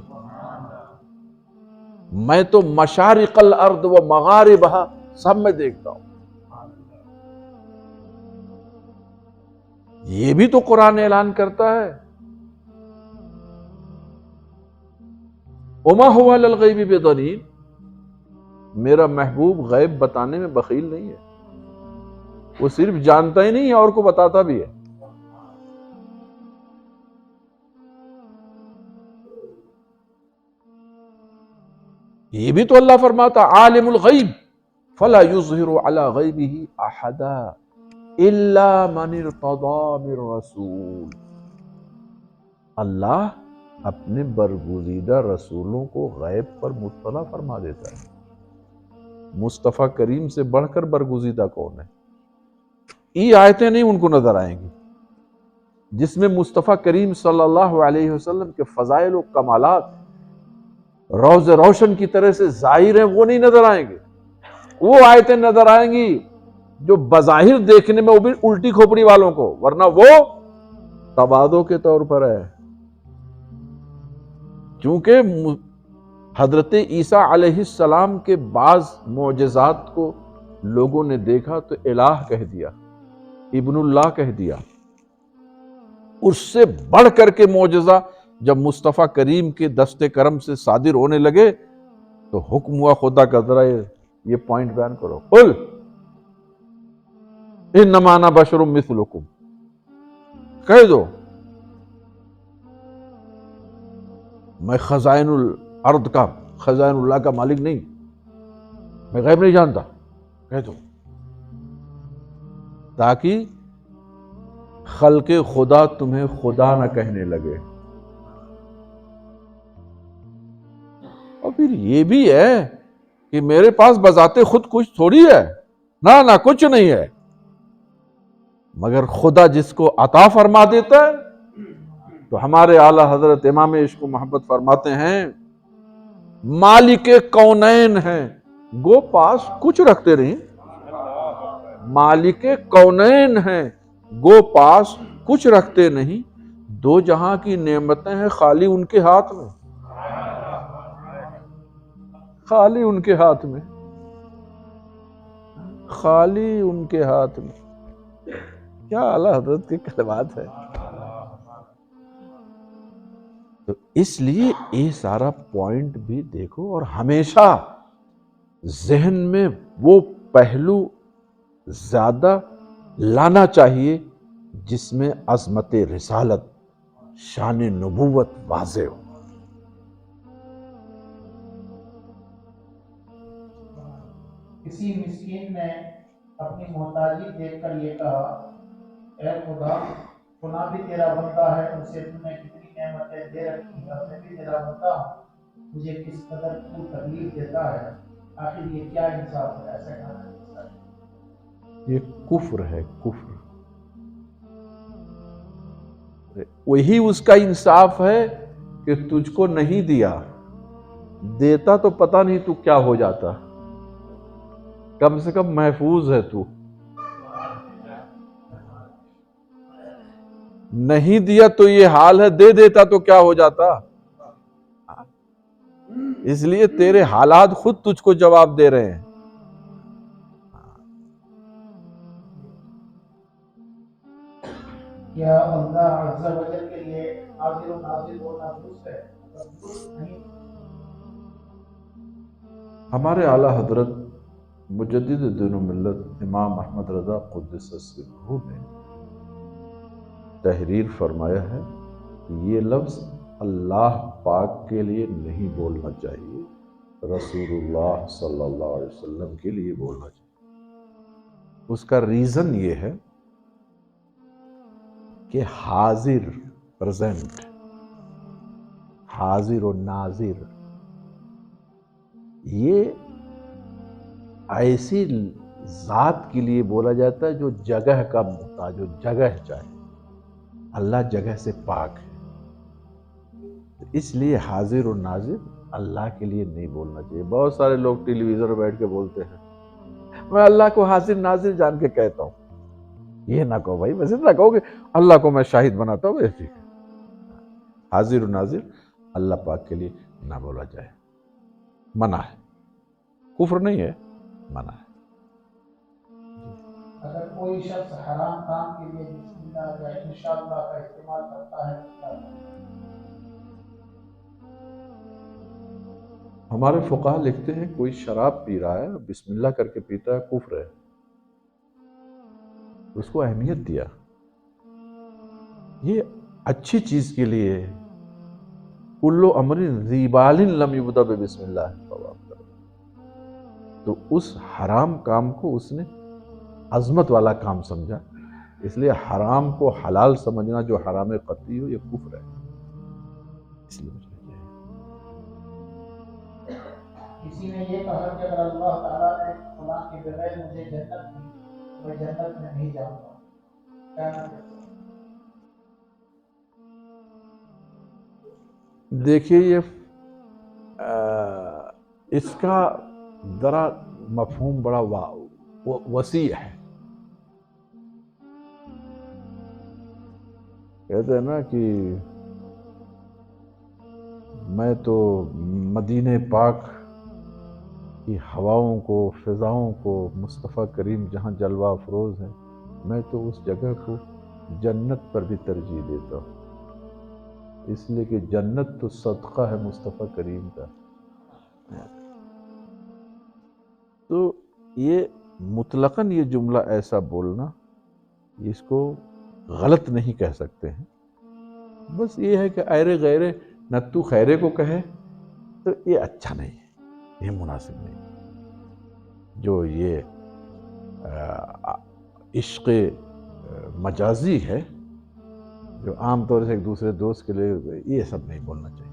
Speaker 2: میں تو مشارق الارض و مغاربہا سب میں دیکھتا ہوں۔ یہ بھی تو قرآن اعلان کرتا ہے، وَمَا هُوَ عَلَى الْغَيْبِ بِضَنِينٍ، میرا محبوب غیب بتانے میں بخیل نہیں ہے، وہ صرف جانتا ہی نہیں ہے اور کو بتاتا بھی ہے۔ یہ بھی تو اللہ فرماتا عالم الغیب فلا یظہر علی غیبہ احدا الا من ارتضی من رسول، اللہ اپنے برگزیدہ رسولوں کو غیب پر مطلع فرما دیتا ہے۔ مصطفیٰ کریم سے بڑھ کر برگزیدہ کون ہے؟ یہ آیتیں نہیں ان کو نظر آئیں گی جس میں مصطفیٰ کریم صلی اللہ علیہ وسلم کے فضائل و کمالات روز روشن کی طرح سے ظاہر ہیں وہ نہیں نظر آئیں گے. وہ آیتیں نظر آئیں گی جو بظاہر دیکھنے میں وہ بھی الٹی کھوپڑی والوں کو، ورنہ وہ تبادوں کے طور پر ہے. چونکہ حضرت عیسیٰ علیہ السلام کے بعض معجزات کو لوگوں نے دیکھا تو الہ کہہ دیا، ابن اللہ کہہ دیا. اس سے بڑھ کر کے معجزہ جب مصطفیٰ کریم کے دست کرم سے صادر ہونے لگے تو حکم ہوا خدا کا، ذرا یہ پوائنٹ بیان کرو. قل انما انا بشر مثلکم، کہہ دو میں خزائن الارض کا، خزائن اللہ کا مالک نہیں، میں غیب نہیں جانتا، کہہ دو، تاکہ خلق خدا تمہیں خدا نہ کہنے لگے. اور پھر یہ بھی ہے کہ میرے پاس بذات خود کچھ تھوڑی ہے، نہ کچھ نہیں ہے، مگر خدا جس کو عطا فرما دیتا ہے. تو ہمارے اعلی حضرت امام عشق و محبت فرماتے ہیں مالک کونین ہیں، گو پاس کچھ رکھتے نہیں. مالک کونین ہیں، گو پاس کچھ رکھتے نہیں، دو جہاں کی نعمتیں ہیں خالی ان کے ہاتھ میں، خالی ان کے ہاتھ میں، خالی ان کے ہاتھ میں. کیا اعلی حضرت کے کلمات ہے. تو اس لیے یہ سارا پوائنٹ بھی دیکھو، اور ہمیشہ ذہن میں وہ پہلو زیادہ لانا چاہیے جس میں عظمت رسالت، شان نبوت واضح ہو.
Speaker 3: کسی مسکین نے اپنی محتاجی دیکھ کر یہ کہا، اے خدا، فلاں بھی تیرا بندہ ہے، اسے تم نے کتنی نعمتیں دے رکھی، اب میں بھی تیرا بندہ ہوں، مجھے کس قدر تو تکلیف دیتا ہے، آخر یہ کیا انصاف ہے. ایسا کہنا ہے.
Speaker 2: یہ کفر ہے، کفر. وہی اس کا انصاف ہے کہ تجھ کو نہیں دیا، دیتا تو پتہ نہیں تو کیا ہو جاتا، کم سے کم محفوظ ہے تو. نہیں دیا تو یہ حال ہے، دے دیتا تو کیا ہو جاتا. اس لیے تیرے حالات خود تجھ کو جواب دے رہے ہیں.
Speaker 3: کیا اللہ عز و جل کے لیے حاضر و ناظر ہونا درست ہے؟ اگر درست نہیں
Speaker 2: ہمارے اعلی حضرت مجدد دین و ملت امام احمد رضا قدس سرہ نے تحریر فرمایا ہے کہ یہ لفظ اللہ پاک کے لیے نہیں بولنا چاہیے، رسول اللہ صلی اللہ علیہ وسلم کے لیے بولنا چاہیے. اس کا ریزن یہ ہے کہ حاضر، پریزنٹ، حاضر و ناظر، یہ ایسی ذات کے لیے بولا جاتا ہے جو جگہ کا محتاج ہو، جگہ چاہے. اللہ جگہ سے پاک ہے، اس لیے حاضر و ناظر اللہ کے لیے نہیں بولنا چاہیے. بہت سارے لوگ ٹیلی ویژن پر بیٹھ کے بولتے ہیں میں اللہ کو حاضر ناظر جان کے کہتا ہوں. یہ نہ کہو بھائی، ویسے نہ کہو کہ اللہ کو میں شاہد بناتا ہوں. ٹھیک ہے، حاضر و ناظر اللہ پاک کے لیے نہ بولا جائے، منع ہے. کفر نہیں ہے، منع ہے.
Speaker 3: اگر کوئی شخص حرام کام کے لیے بسم اللہ یا انشاءاللہ کا استعمال کرتا ہے تو کیا کرنا؟
Speaker 2: ہمارے فقہا لکھتے ہیں کوئی شراب پی رہا ہے، بسم اللہ کر کے پیتا ہے، کفر ہے. اس کو اہمیت دیا، یہ اچھی چیز کے لیے. کل امر ذی بال لم یبدأ بسم اللہ، تو اس حرام کام کو اس نے عظمت والا کام سمجھا، اس لیے حرام کو حلال سمجھنا جو حرام قطعی ہو یہ کفر ہے. اس لیے
Speaker 3: کسی نے یہ کہا کہ اگر اللہ تعالیٰ نے فلاں کے بغیر مجھے جنت دی تو میں جنت میں نہیں جاؤں گا، کیا نہ کرتا؟
Speaker 2: دیکھیے یہ اس کا ذرا مفہوم بڑا وسیع ہے. کہتے ہیں نا کہ میں تو مدینہ پاک کی ہواؤں کو، فضاؤں کو، مصطفیٰ کریم جہاں جلوہ افروز ہے، میں تو اس جگہ کو جنت پر بھی ترجیح دیتا ہوں، اس لیے کہ جنت تو صدقہ ہے مصطفیٰ کریم کا. تو یہ مطلقاً یہ جملہ ایسا بولنا، اس کو غلط نہیں کہہ سکتے ہیں. بس یہ ہے کہ ایرے غیرے نتو خیرے کو کہے تو یہ اچھا نہیں ہے، یہ مناسب نہیں ہے. جو یہ عشق مجازی ہے، جو عام طور سے ایک دوسرے دوست کے لیے، یہ سب نہیں بولنا چاہیے.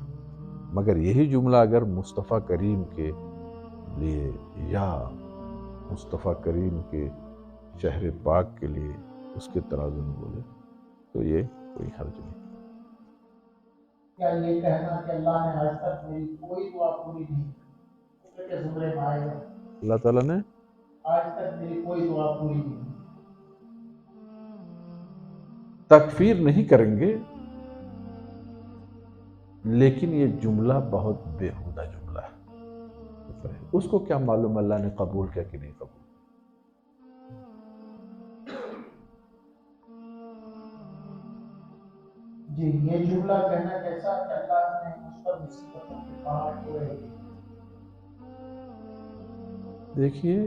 Speaker 2: مگر یہی جملہ اگر مصطفیٰ کریم کے لیے یا مصطفیٰ کریم کے شہر پاک کے لیے اس کے ترازو میں بولے تو یہ کوئی حرج نہیں.
Speaker 3: کیا یہ کہنا کہ اللہ نے آج تک میری کوئی دعا پوری نہیں کی کے زمرے میں آئے گا؟
Speaker 2: اللہ تعالیٰ نے
Speaker 3: آج تک میری کوئی دعا پوری نہیں.
Speaker 2: تکفیر نہیں کریں گے، لیکن یہ جملہ بہت بےہودہ جملہ ہے. اس کو کیا معلوم اللہ نے قبول کیا کہ نہیں قبول.
Speaker 3: جی یہ جملہ کہنا کیسا کہ اللہ نے مجھ پر مصیبتوں کے پہاڑ چھوڑے.
Speaker 2: دیکھیے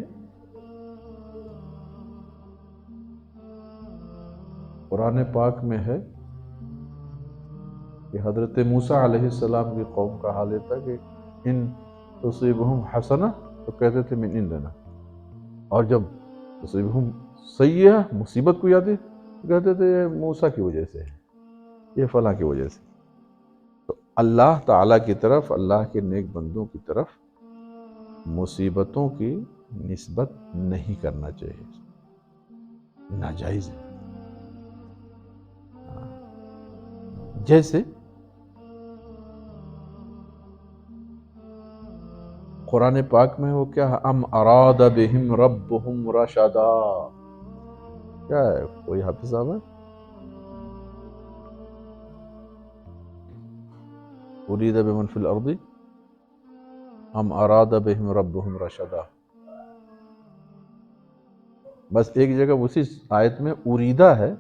Speaker 2: قرآن پاک میں ہے کہ حضرت موسیٰ علیہ السلام کی قوم کا حال تھا کہ ان تصیبہم حسنہ تو کہتے تھے من عندنا، اور جب تصیبہم سیئہ مصیبت کو یاد کہتے تھے یہ موسیٰ کی وجہ سے ہے، یہ فلاں کی وجہ سے. تو اللہ تعالیٰ کی طرف، اللہ کے نیک بندوں کی طرف مصیبتوں کی نسبت نہیں کرنا چاہیے، ناجائز ہے. جیسے قرآن پاک میں وہ کیا ہے، ام اراد بہم ربہم رشدا، کیا ہے؟ کوئی حافظ صاحب ہے؟ ارید بمن فی الارض ام اراد بہم ربہم رشدا. بس ایک جگہ اسی آیت میں اریدہ ہے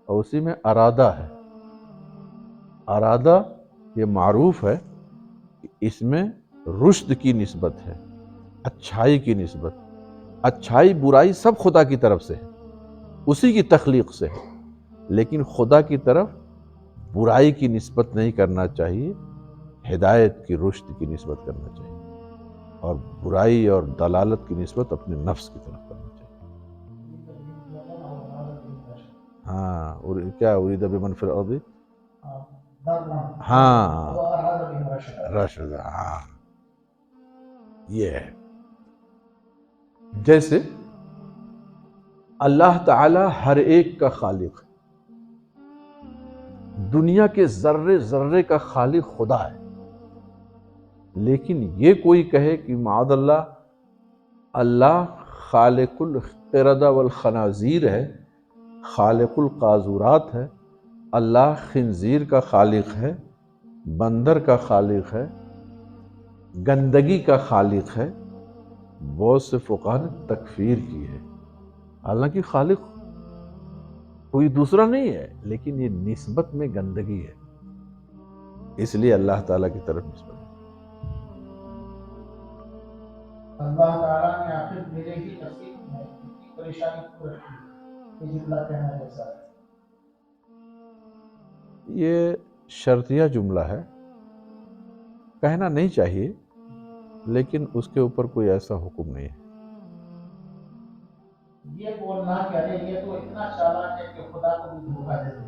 Speaker 2: اور اسی میں ارادہ ہے. ارادہ یہ معروف ہے کہ اس میں رشد کی نسبت ہے، اچھائی کی نسبت. اچھائی برائی سب خدا کی طرف سے ہے، اسی کی تخلیق سے ہے، لیکن خدا کی طرف برائی کی نسبت نہیں کرنا چاہیے، ہدایت کی، رشد کی نسبت کرنا چاہیے، اور برائی اور دلالت کی نسبت اپنے نفس کی طرف کرنا چاہیے. ہاں، اور کیا ارید بمن فی الارض، ہاں رشد، ہاں یہ ہے. جیسے اللہ تعالی ہر ایک کا خالق ہے، دنیا کے ذرے ذرے کا خالق خدا ہے، لیکن یہ کوئی کہے کہ معاذ اللہ اللہ خالق القردہ والخنازیر ہے، خالق القاذورات ہے، اللہ خنزیر کا خالق ہے، بندر کا خالق ہے، گندگی کا خالق ہے. بہت سے فقہاء نے تکفیر کی ہے، حالانکہ خالق کوئی دوسرا نہیں ہے، لیکن یہ نسبت میں گندگی ہے، اس لیے اللہ تعالیٰ کی طرف نسبت ہے.
Speaker 3: اللہ تعالیٰ نے آخر میرے ہی نصیب میں اتنی پریشانی کیوں رکھی، یہ جملہ کہنا کیسا ہے؟
Speaker 2: یہ شرطیہ جملہ ہے، کہنا نہیں چاہیے، لیکن اس کے اوپر کوئی ایسا حکم نہیں ہے.
Speaker 3: یہ بولنا کہ ارے یہ تو اتنا چالاک ہے کہ خدا کو بھی دھوکہ دے دے،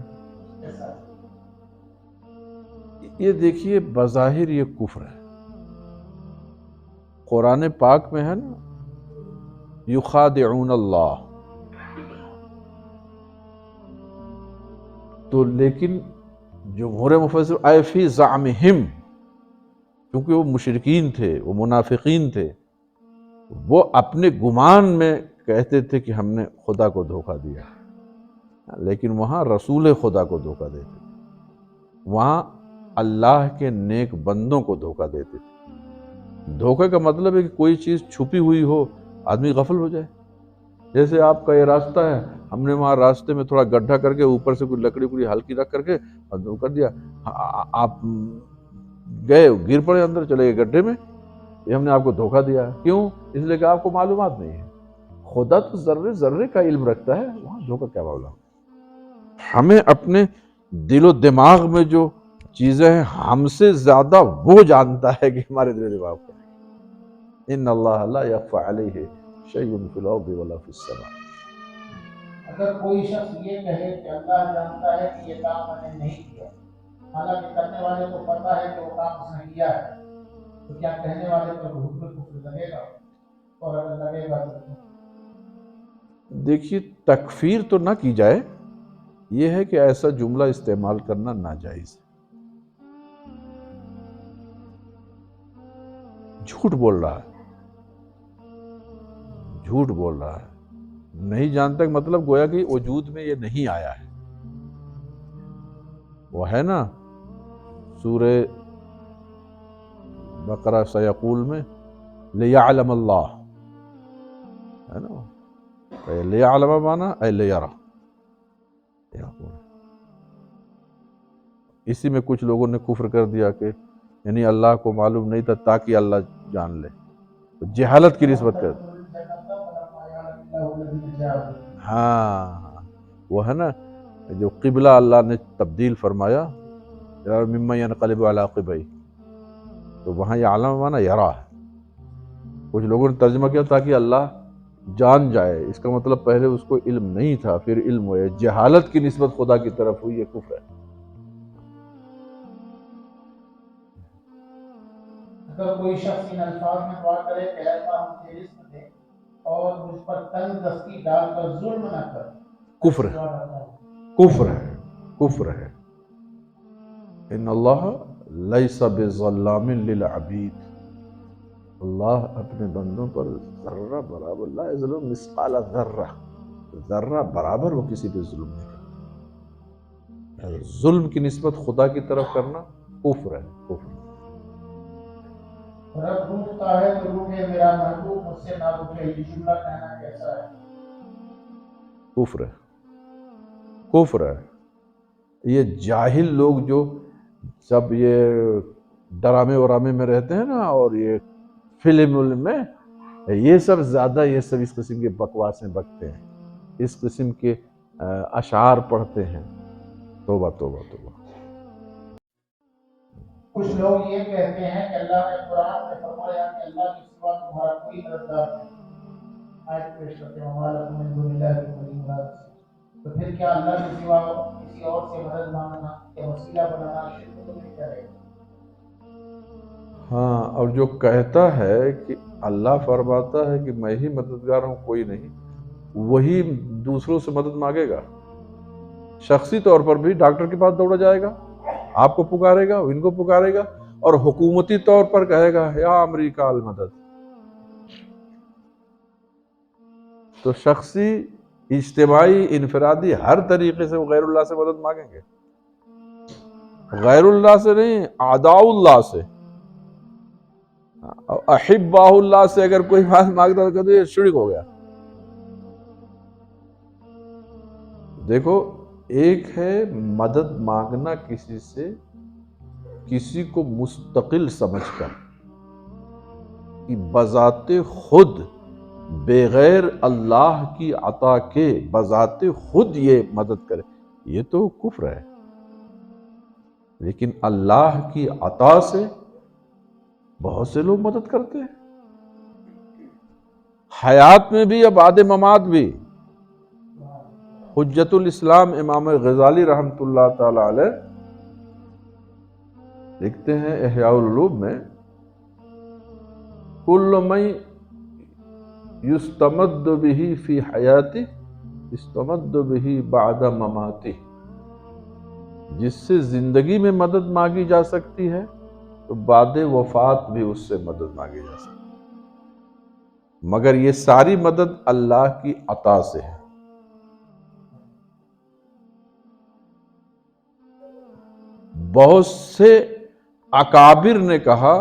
Speaker 3: کیسا ہے؟
Speaker 2: یہ دیکھیے بظاہر یہ کفر ہے. قرآن پاک میں ہے نا یخادعون اللہ، تو لیکن جمہور مفسر اے فی زعمہم کیونکہ وہ مشرکین تھے، وہ منافقین تھے، وہ اپنے گمان میں کہتے تھے کہ ہم نے خدا کو دھوکہ دیا، لیکن وہاں رسول خدا کو دھوکہ دیتے تھے، وہاں اللہ کے نیک بندوں کو دھوکہ دیتے تھے۔ دھوکے کا مطلب ہے کہ کوئی چیز چھپی ہوئی ہو، آدمی غفل ہو جائے۔ جیسے آپ کا یہ راستہ ہے، ہم نے وہاں راستے میں تھوڑا گڈھا کر کے اوپر سے کوئی لکڑی کوئی ہلکی رکھ کر کے اور کر دیا، آپ گئے گر پڑے اندر، چلے گئے گڈھے میں، یہ ہم نے آپ کو دھوکہ دیا ہے۔ کیوں؟ اس لیے کہ آپ کو معلومات نہیں ہے۔ خدا تو ذرے ذرے کا علم رکھتا ہے، وہاں دھوکہ کیا معاملہ؟ ہمیں اپنے دل و دماغ میں جو چیزیں ہیں ہم سے زیادہ وہ جانتا ہے کہ ہمارے دل و دماغ کو۔ ان اللہ لا یخفی علیہ شیء فی الارض ولا فی السماء۔
Speaker 3: اگر کوئی شخص یہ کہے کہ اللہ جانتا ہے کہ یہ کام میں نے نہیں کیا، حالانکہ کرنے والے کو پتا ہے کہ وہ کام اس نے کیا ہے، تو کیا کہنے والے پر حکم کفر لگے گا؟ اور اگر لگے گا تو
Speaker 2: دیکھیے، تکفیر تو نہ کی جائے، یہ ہے کہ ایسا جملہ استعمال کرنا ناجائز ہے۔ جھوٹ بول رہا ہے، جھوٹ بول رہا ہے، نہیں جانتا، مطلب گویا کہ وجود میں یہ نہیں آیا ہے۔ وہ ہے نا سورہ بقرہ سیقول میں لیعلم اللہ، ہے نا، لیعلم مانا اے لیرا، اسی میں کچھ لوگوں نے کفر کر دیا کہ یعنی اللہ کو معلوم نہیں تھا تاکہ اللہ جان لے، تو جہالت کی نسبت کر، ہاں وہ ہے نا جو قبلہ اللہ نے تبدیل فرمایا، مما ينقلب على عقبیہ، تو وہاں یہ عالم مانا یرا ہے۔ کچھ لوگوں نے ترجمہ کیا تاکہ اللہ جان جائے، اس کا مطلب پہلے اس کو علم نہیں تھا، پھر علم ہوئے، جہالت کی نسبت خدا کی طرف ہوئی، یہ کفر ہے۔
Speaker 3: اگر کوئی شخص ان الفاظ میں دعا کرے کہ اے اللہ مجھے رزق دے اور مجھ پر تنگ دستی ڈال کر ظلم نہ کر،
Speaker 2: کفر ہے، کفر ہے، کفر ہے۔ ان اللہ لیس بظلام للعبید، اللہ اپنے بندوں پر ذرہ برابر، لا یظلم مثقال ذرہ، ذرہ برابر وہ کسی پہ ظلم نہیں کرتا۔ ظلم کی نسبت خدا کی طرف کرنا کفر ہے، کفر۔
Speaker 3: رب روٹتا ہے تو روٹے، میرا محبوب مجھ سے نہ روٹے، یہ جملہ کہنا کیسا ہے؟
Speaker 2: کفر ہے، کفر ہے۔ یہ جاہل لوگ جو سب یہ ڈرامے ورامے میں رہتے ہیں نا، اور یہ فلم میں، یہ سب زیادہ یہ سب اس قسم کے بکواسیں بکتے ہیں، اس قسم کے اشعار پڑھتے ہیں۔ توبہ توبہ توبہ۔
Speaker 3: کچھ لوگ یہ کہتے ہیں کہ اللہ نے قرآن میں فرمایا کہ اللہ کے سوا تمہارا کوئی مددگار نہیں، آیت پیش کرتے ہیں وَمَا لَكُم مِّن دُونِ اللَّهِ مِن وَلِيٍّ وَلَا نَصِيرٍ۔ تو پھر کیا اللہ کے سوا کسی اور سے مدد مانگنا یا وسیلہ بنانا شرک تو نہیں کرے گا؟
Speaker 2: ہاں، اور جو کہتا ہے کہ اللہ فرماتا ہے کہ میں ہی مددگار ہوں، کوئی نہیں، وہی دوسروں سے مدد مانگے گا۔ شخصی طور پر بھی ڈاکٹر کے پاس دوڑا جائے گا، آپ کو پکارے گا، ان کو پکارے گا، اور حکومتی طور پر کہے گا یا امریکہ المدد۔ تو شخصی، اجتماعی، انفرادی، ہر طریقے سے وہ غیر اللہ سے مدد مانگیں گے، غیر اللہ سے نہیں، اعداء اللہ سے، احباء اللہ سے اگر کوئی بات مانگتا تو یہ شرک ہو گیا۔ دیکھو، ایک ہے مدد مانگنا کسی سے، کسی کو مستقل سمجھ کر کہ بذات خود، بغیر اللہ کی عطا کے بذات خود یہ مدد کرے، یہ تو کفر ہے۔ لیکن اللہ کی عطا سے بہت سے لوگ مدد کرتے ہیں، حیات میں بھی یا بعد ممات بھی۔ حجت الاسلام امام غزالی رحمۃ اللہ تعالی علیہ لکھتے ہیں احیاء العلوم میں، کل من یستمد به فی حیاتہ استمد به بعد مماتہ، جس سے زندگی میں مدد مانگی جا سکتی ہے تو بعد وفات بھی اس سے مدد مانگی جا سکتی، مگر یہ ساری مدد اللہ کی عطا سے ہے۔ بہت سے اکابر نے کہا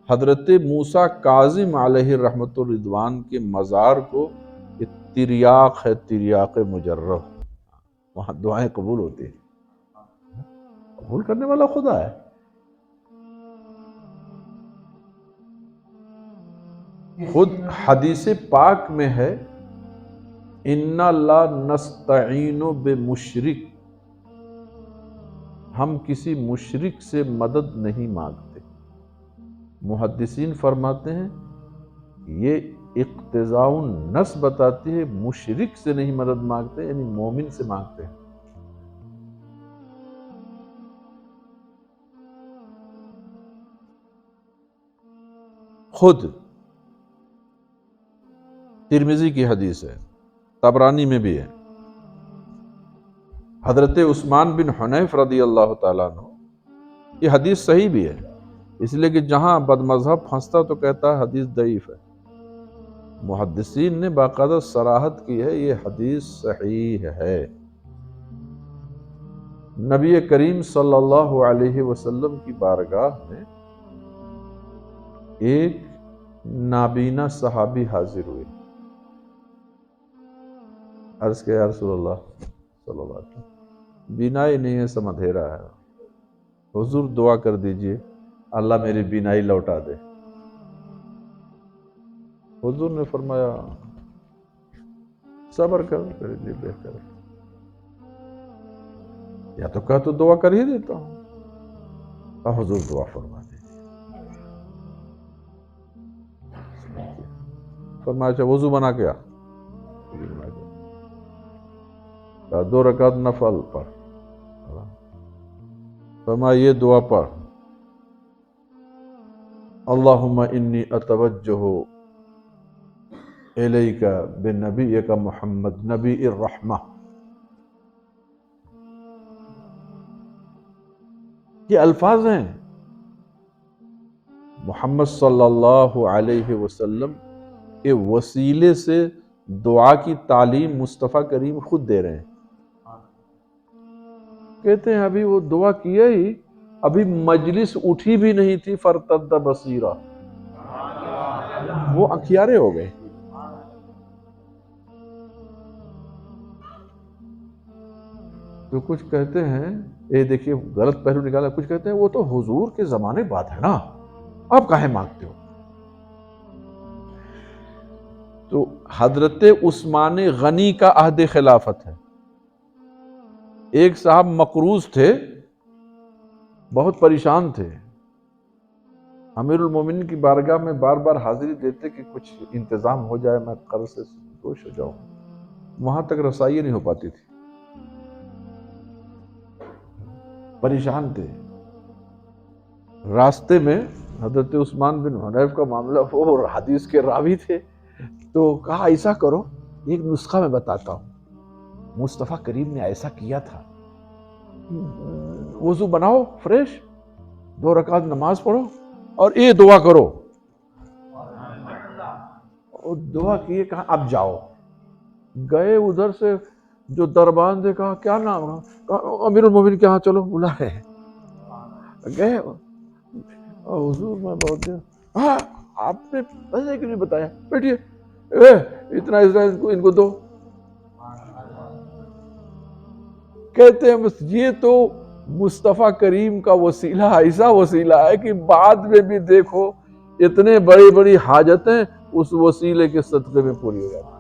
Speaker 2: حضرت موسیٰ کاظم علیہ رحمت الرضوان کے مزار کو یہ تریاق ہے، تریاق مجرب، وہاں دعائیں قبول ہوتی ہیں، قبول کرنے والا خدا ہے۔ خود حدیث پاک میں ہے اِنَّا لَا نَسْتَعِینُ بِمُشْرِک، ہم کسی مشرک سے مدد نہیں مانگتے۔ محدثین فرماتے ہیں یہ اقتضاء النص بتاتی ہے، مشرک سے نہیں مدد مانگتے، یعنی مومن سے مانگتے ہیں۔ خود ترمذی کی حدیث ہے، طبرانی میں بھی ہے، حضرت عثمان بن حنیف رضی اللہ تعالیٰ عنہ، یہ حدیث صحیح بھی ہے، اس لیے کہ جہاں بد مذہب پھنستا تو کہتا ہے حدیث ضعیف ہے، محدثین نے باقاعدہ صراحت کی ہے یہ حدیث صحیح ہے۔ نبی کریم صلی اللہ علیہ وسلم کی بارگاہ میں ایک نابینا صحابی حاضر ہوئے، عرض کیا یا رسول اللہ صلی اللہ علیہ وسلم، بینائی نہیں ہے، سب اندھیرا ہے، حضور دعا کر دیجئے اللہ میری بینائی لوٹا دے۔ حضور نے فرمایا صبر کر، میرے لیے بہتر ہے، یا تو کہا تو دعا کر ہی دیتا ہوں، اور حضور دعا فرما دیجئے۔ فرمایا اچھا وضو بنا کے آ، کہا 2 رکعت نفل پڑھ، فرمایا یہ دعا پڑھ، اللہم انی اتوجہ الیک بنبیک محمد نبی الرحمہ۔ یہ الفاظ ہیں محمد صلی اللہ علیہ وسلم کے وسیلے سے دعا کی تعلیم مصطفیٰ کریم خود دے رہے ہیں۔ کہتے ہیں ابھی وہ دعا کیا ہی، ابھی مجلس اٹھی بھی نہیں تھی، فرتد بصیرا، وہ اکھیارے ہو گئے۔ تو کچھ کہتے ہیں، یہ دیکھیے غلط پہلو نکالا، کچھ کہتے ہیں وہ تو حضور کے زمانے بات ہے نا، آپ کاہے مانگتے ہو؟ تو حضرت عثمان غنی کا عہد خلافت ہے، ایک صاحب مقروض تھے، بہت پریشان تھے، امیر المومنین کی بارگاہ میں بار بار حاضری دیتے کہ کچھ انتظام ہو جائے، میں قرض سے دوش ہو جاؤں، وہاں تک رسائی نہیں ہو پاتی تھی، پریشان تھے۔ راستے میں حضرت عثمان بن حنیف کا معاملہ ہو اور حدیث کے راوی تھے، تو کہا ایسا کرو، ایک نسخہ میں بتاتا ہوں، مصطفیٰ کریم نے ایسا کیا تھا، وضو بناؤ فریش، 2 رکعت نماز پڑھو اور یہ دعا کرو، اور دعا کیے، کہا اب جاؤ۔ گئے ادھر سے جو دربان سے، کہا کیا نام ہے، کہا امیر المومنین کے ہاں چلو بلا رہے ہیں، گئے، حضور میں بہت دیر، ہاں آپ نے ایسے کیوں نہیں بتایا، بیٹھیے، اتنا ان کو دو۔ کہتے ہیں بس یہ تو مصطفیٰ کریم کا وسیلہ ایسا وسیلہ ہے کہ بعد میں بھی دیکھو اتنے بڑی بڑی حاجتیں اس وسیلے کے صدقے میں پوری ہو جاتی ہیں۔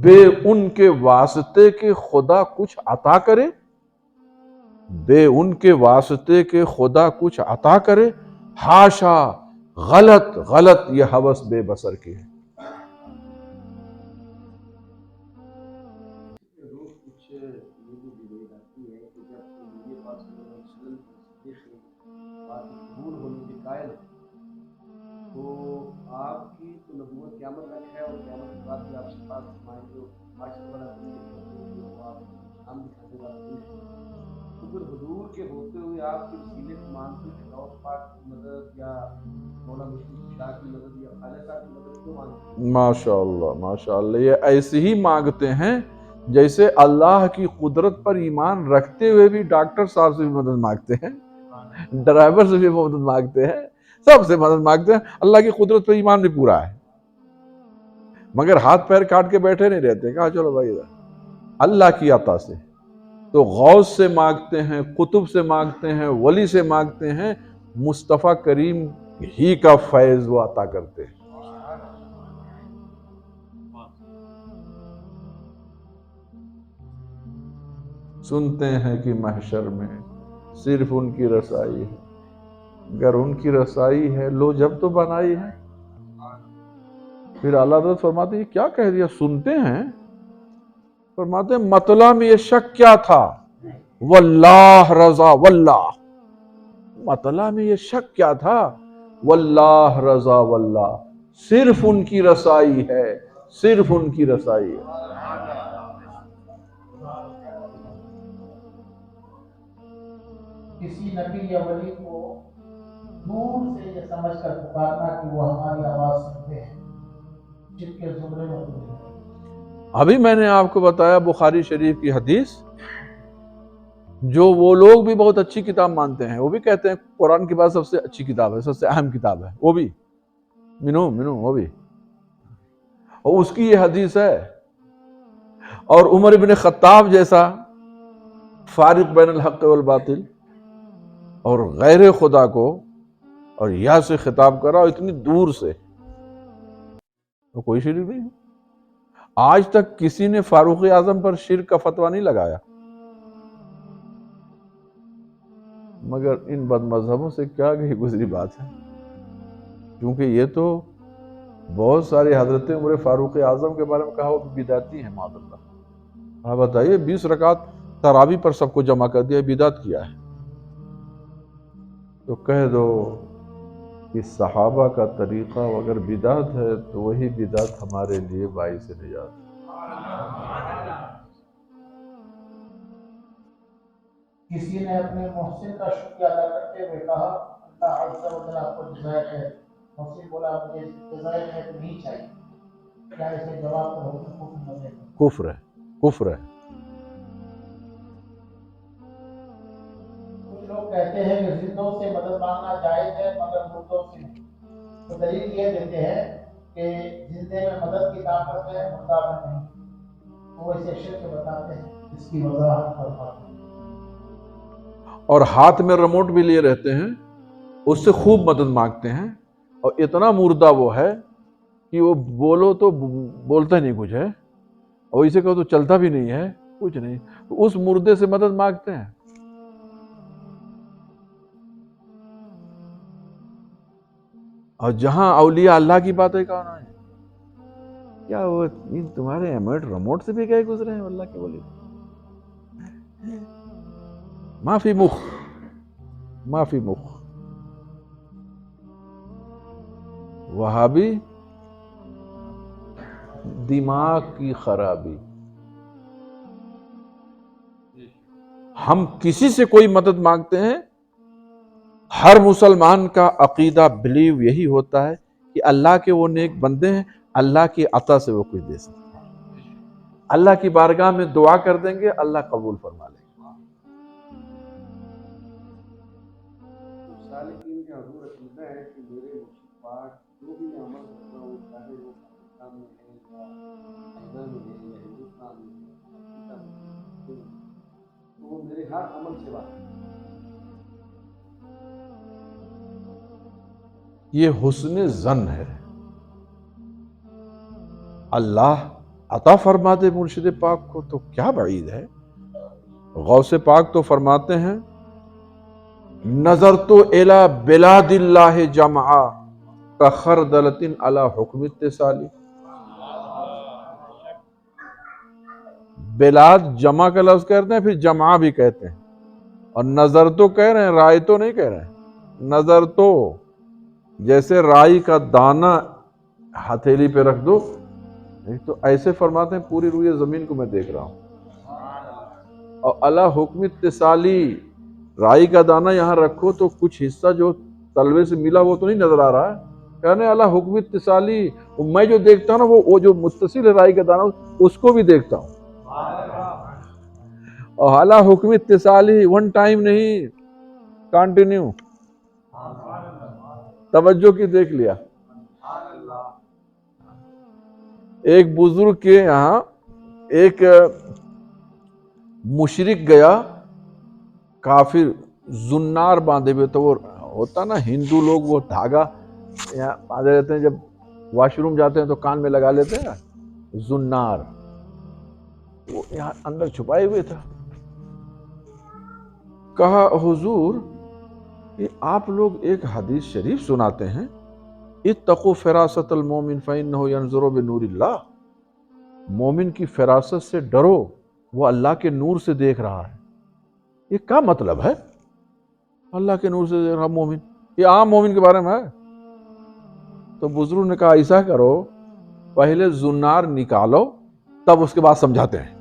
Speaker 2: بے ان کے واسطے کے خدا کچھ عطا کرے، بے ان کے واسطے کے خدا کچھ عطا کرے، حاشا، غلط غلط، یہ ہوس بے بصر کی ہے۔
Speaker 4: روز کچھ یہ بھی روایت آتی ہے کہ جب نبی پاک صلی اللہ علیہ وسلم کی صدیق کی بات قبول ہونے کے قائل ہے، تو آپ کی تو نبوت قیامت تک ہے اور قیامت کے بعد بھی آپ کے پاس ہمارے جو معاشرے والا آپ ہم دکھانے والا کوئی ہے، تو پھر حضور کے ہوتے ہوئے آپ کے وسیلے کو مانتے ہوئے غوث پاک کی مدد یا مولا مشکل شاہ کی مدد یا خالد صاحب کی مدد کیوں مانگتے ہیں؟
Speaker 2: ماشاء اللہ یہ ایسے ہی مانگتے ہیں جیسے اللہ کی قدرت پر ایمان رکھتے ہوئے بھی ڈاکٹر صاحب سے بھی مدد مانگتے ہیں، ڈرائیور سے بھی مدد مانگتے ہیں، سب سے مدد مانگتے ہیں۔ اللہ کی قدرت پر ایمان بھی پورا ہے، مگر ہاتھ پیر کاٹ کے بیٹھے نہیں رہتے، کہا چلو بھائی ادھر اللہ کی عطا سے۔ تو غوث سے مانگتے ہیں، قطب سے مانگتے ہیں، ولی سے مانگتے ہیں، مصطفیٰ کریم ہی کا فیض وہ عطا کرتے ہیں۔ سنتے ہیں کہ محشر میں صرف ان کی رسائی ہے، اگر ان کی رسائی ہے لو جب تو بنائی ہے۔ پھر اللہ حضرت فرماتے ہیں یہ کیا کہہ دیا، سنتے ہیں؟ فرماتے ہیں مطلع میں یہ شک کیا تھا، واللہ رضا واللہ، مطلع میں یہ شک کیا تھا، واللہ رضا واللہ، صرف ان کی رسائی ہے، صرف ان کی رسائی ہے۔
Speaker 3: کسی نبی یا ولی کو دور سے یہ سمجھ کر پکارنا کہ وہ ہماری آواز سنتے ہیں، جن کے زمرے میں تو نہیں۔
Speaker 2: ابھی میں نے آپ کو بتایا بخاری شریف کی حدیث، جو وہ لوگ بھی بہت اچھی کتاب مانتے ہیں، وہ بھی کہتے ہیں قرآن کے بعد سب سے اچھی کتاب ہے، سب سے اہم کتاب ہے، وہ بھی منو وہ بھی، اور اس کی یہ حدیث ہے۔ اور عمر ابن خطاب جیسا فارق بین الحق والباطل اور غیر خدا کو اور یا سے خطاب کرا، اور اتنی دور سے، تو کوئی شریک نہیں ہے۔ آج تک کسی نے فاروق اعظم پر شرک کا فتویٰ نہیں لگایا، مگر ان بد مذہبوں سے کیا گئی گزری بات ہے، کیونکہ یہ تو بہت سارے حضرت عمر فاروق اعظم کے بارے میں کہا وہ بدعتی ہیں معاذ اللہ۔ آپ بتائیے 20 رکعت تراویح پر سب کو جمع کر دیا، بدعت کیا ہے؟ تو کہہ دو کہ صحابہ کا طریقہ اگر بدعت ہے تو وہی بدعت ہمارے لیے باعث نجات ہے۔
Speaker 3: کسی نے اپنے محسن کا شکریہ ادا کرتے ہوئے کہا اللہ عز و جل آپ کو جزائے خیر، محسن بولا مجھے جزائے خیر نہیں چاہیے، کیا اسے جواب پر حکم نہ دے؟
Speaker 2: کفر ہے، کفر ہے۔
Speaker 3: کچھ لوگ کہتے ہیں کہ زندوں سے مدد مانگنا جائز ہے مگر مردوں سے نہیں، تو دلیل یہ دیتے ہیں کہ زندے میں مدد کی طاقت ہے، مردہ میں نہیں، وہ اسے شرک بتاتے ہیں، اس کی وضاحت فرماتے ہیں۔
Speaker 2: اور ہاتھ میں ریموٹ بھی لیے رہتے ہیں، اس سے خوب مدد مانگتے ہیں، اور اتنا مردہ وہ ہے کہ وہ بولو تو بولتا نہیں کچھ ہے، اور اسے کہو تو چلتا بھی نہیں ہے، کچھ نہیں، تو اس مردے سے مدد مانگتے ہیں۔ اور جہاں اولیاء اللہ کی باتیں کہنا ہے، کیا وہ تمہارے ریموٹ سے بھی گئے گزرے ہیں اللہ کے ولی؟ معافی مخ وہابی دماغ کی خرابی۔ ہم کسی سے کوئی مدد مانگتے ہیں، ہر مسلمان کا عقیدہ بلیو یہی ہوتا ہے کہ اللہ کے وہ نیک بندے ہیں، اللہ کی عطا سے وہ کچھ دے سکتے ہیں، اللہ کی بارگاہ میں دعا کر دیں گے، اللہ قبول فرما لیں گے۔
Speaker 4: سالکین کا حضور عقیدہ ہے کہ میرے مرشد پاک جو بھی میں عمل کرتا ہوں، چاہے وہ پاکستان میں ہے یا چائنا میں ہے یا ہندوستان میں ہے افریقہ میں ہے، تو وہ میرے ہر عمل سے واقف ہے۔
Speaker 2: یہ حسن ظن ہے، اللہ عطا فرما دے مرشد پاک کو تو کیا بعید ہے۔ غوث پاک تو فرماتے ہیں نظر تو الی بلاد اللہ جمعا کخردلۃ علی حکم اتصالی۔ بلاد جمع کا لفظ کہتے ہیں، پھر جمعہ بھی کہتے ہیں، اور نظر تو کہہ رہے ہیں، رائے تو نہیں کہہ رہے ہیں، نظر تو جیسے رائی کا دانہ ہتھیلی پہ رکھ دو. تو ایسے فرماتے ہیں پوری روئے زمین کو میں دیکھ رہا ہوں. اور اللہ حکم اتصالی، رائی کا دانہ یہاں رکھو تو کچھ حصہ جو تلوے سے ملا وہ تو نہیں نظر آ رہا ہے. کہنے اللہ حکم اتصالی، میں جو دیکھتا ہوں نا وہ جو متصل ہے رائی کا دانہ اس کو بھی دیکھتا ہوں. اور اللہ حکم اتصالی، ون ٹائم نہیں، کنٹینیو. توجہ کی دیکھ لیا. ایک بزرگ کے یہاں ایک مشرک گیا، کافر زنار باندھے ہوئے. تو وہ ہوتا نا ہندو لوگ وہ دھاگا یہاں باندھے رہتے ہیں، جب واش روم جاتے ہیں تو کان میں لگا لیتے ہیں نا، زنار. وہ یہاں اندر چھپائے ہوئے تھا. کہا حضور یہ آپ لوگ ایک حدیث شریف سناتے ہیں، اتقوا فراست المومن فإنہ ینظر بنور اللہ. مومن کی فراست سے ڈرو، وہ اللہ کے نور سے دیکھ رہا ہے. یہ کیا مطلب ہے اللہ کے نور سے دیکھ رہا مومن؟ یہ عام مومن کے بارے میں ہے. تو بزرگ نے کہا ایسا کرو، پہلے زنار نکالو تب اس کے بعد سمجھاتے ہیں.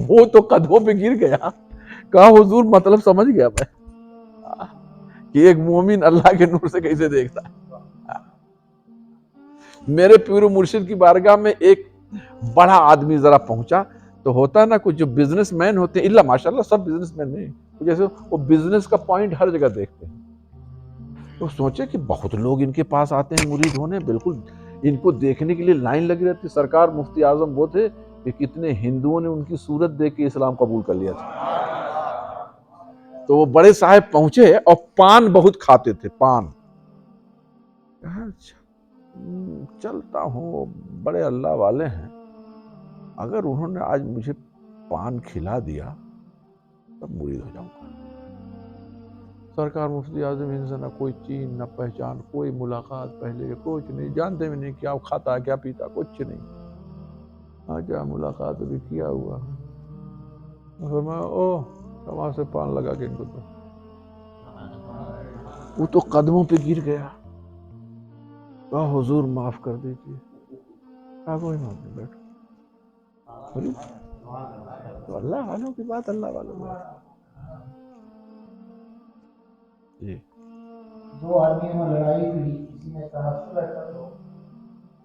Speaker 2: وہ تو قدموں پہ گر گیا. کہا حضور مطلب سمجھ گیا میں کہ ایک مومن اللہ کے نور سے کیسے دیکھتا ہے. میرے پیر و مرشد کی بارگاہ میں ایک بڑا آدمی ذرا پہنچا. تو ہوتا ہے نا کچھ جو بزنس مین ہوتے ہیں، اللہ ماشاءاللہ سب بزنس مین نہیں، جیسے وہ بزنس کا پوائنٹ ہر جگہ دیکھتے ہیں. تو سوچے کہ بہت لوگ ان کے پاس آتے ہیں مرید ہونے، بالکل ان کو دیکھنے کے لیے لائن لگی رہتی. سرکار مفتی اعظم وہ تھے کہ کتنے ہندوؤں نے ان کی صورت دیکھ کے اسلام قبول کر لیا تھا. تو وہ بڑے صاحب پہنچے اور پان بہت کھاتے تھے، پان. اچھا چلتا ہوں، بڑے اللہ والے ہیں، اگر انہوں نے آج مجھے پان کھلا دیا تب مرید ہو جاؤں گا. سرکار مفتی اعظم ان سے نہ کوئی چین نہ پہچان، کوئی ملاقات پہلے کچھ نہیں، جانتے بھی نہیں کیا کھاتا کیا پیتا، کچھ نہیں. آجا ملاقات بھی کیا ہوا. فرمایا اوہ وہاں سے پان لگا کے ان کو. وہ تو قدموں پہ گر گیا. کہا حضور معاف کر دیجیے. کہا کوئی بات نہیں، بیٹھو. تو اللہ والوں کی بات اللہ والوں کی بات. جی
Speaker 3: دو آدمیوں میں لڑائی ہوئی، کسی نے کہا صلح کر لو،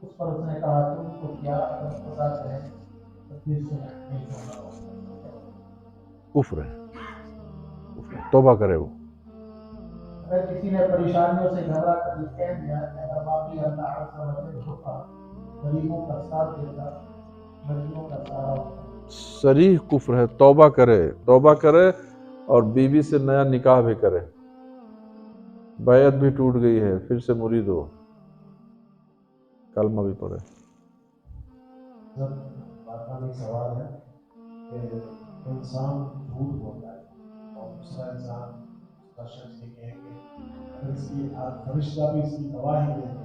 Speaker 3: اس پر اس نے کہا تم کو کیا اگر خدا کرے تو پھر صلح نہیں ہوگا.
Speaker 2: کفر ہے، توبہ کرے. وہ
Speaker 3: اگر کسی نے پریشانیوں سے گھبرا کر یہ کہہ دیا کہ اگر واقعی اللہ عز و جل ہوتا، غریبوں کا ساتھ دیتا، مجبوروں کا سہارا ہوتا.
Speaker 2: صریح کفر ہے. توبہ کرے، توبہ کرے اور بیوی سے نیا نکاح بھی کرے. بیعت بھی ٹوٹ گئی ہے، پھر سے مرید ہو، کلمہ بھی پڑھے.
Speaker 3: بات کا بھی سوال ہے کہ انسان جھوٹ بولتا ہے اور دوسرا انسان کا شخص یہ کہے کہ اگر اس کی فرشتہ بھی اس کی گواہی دے دے،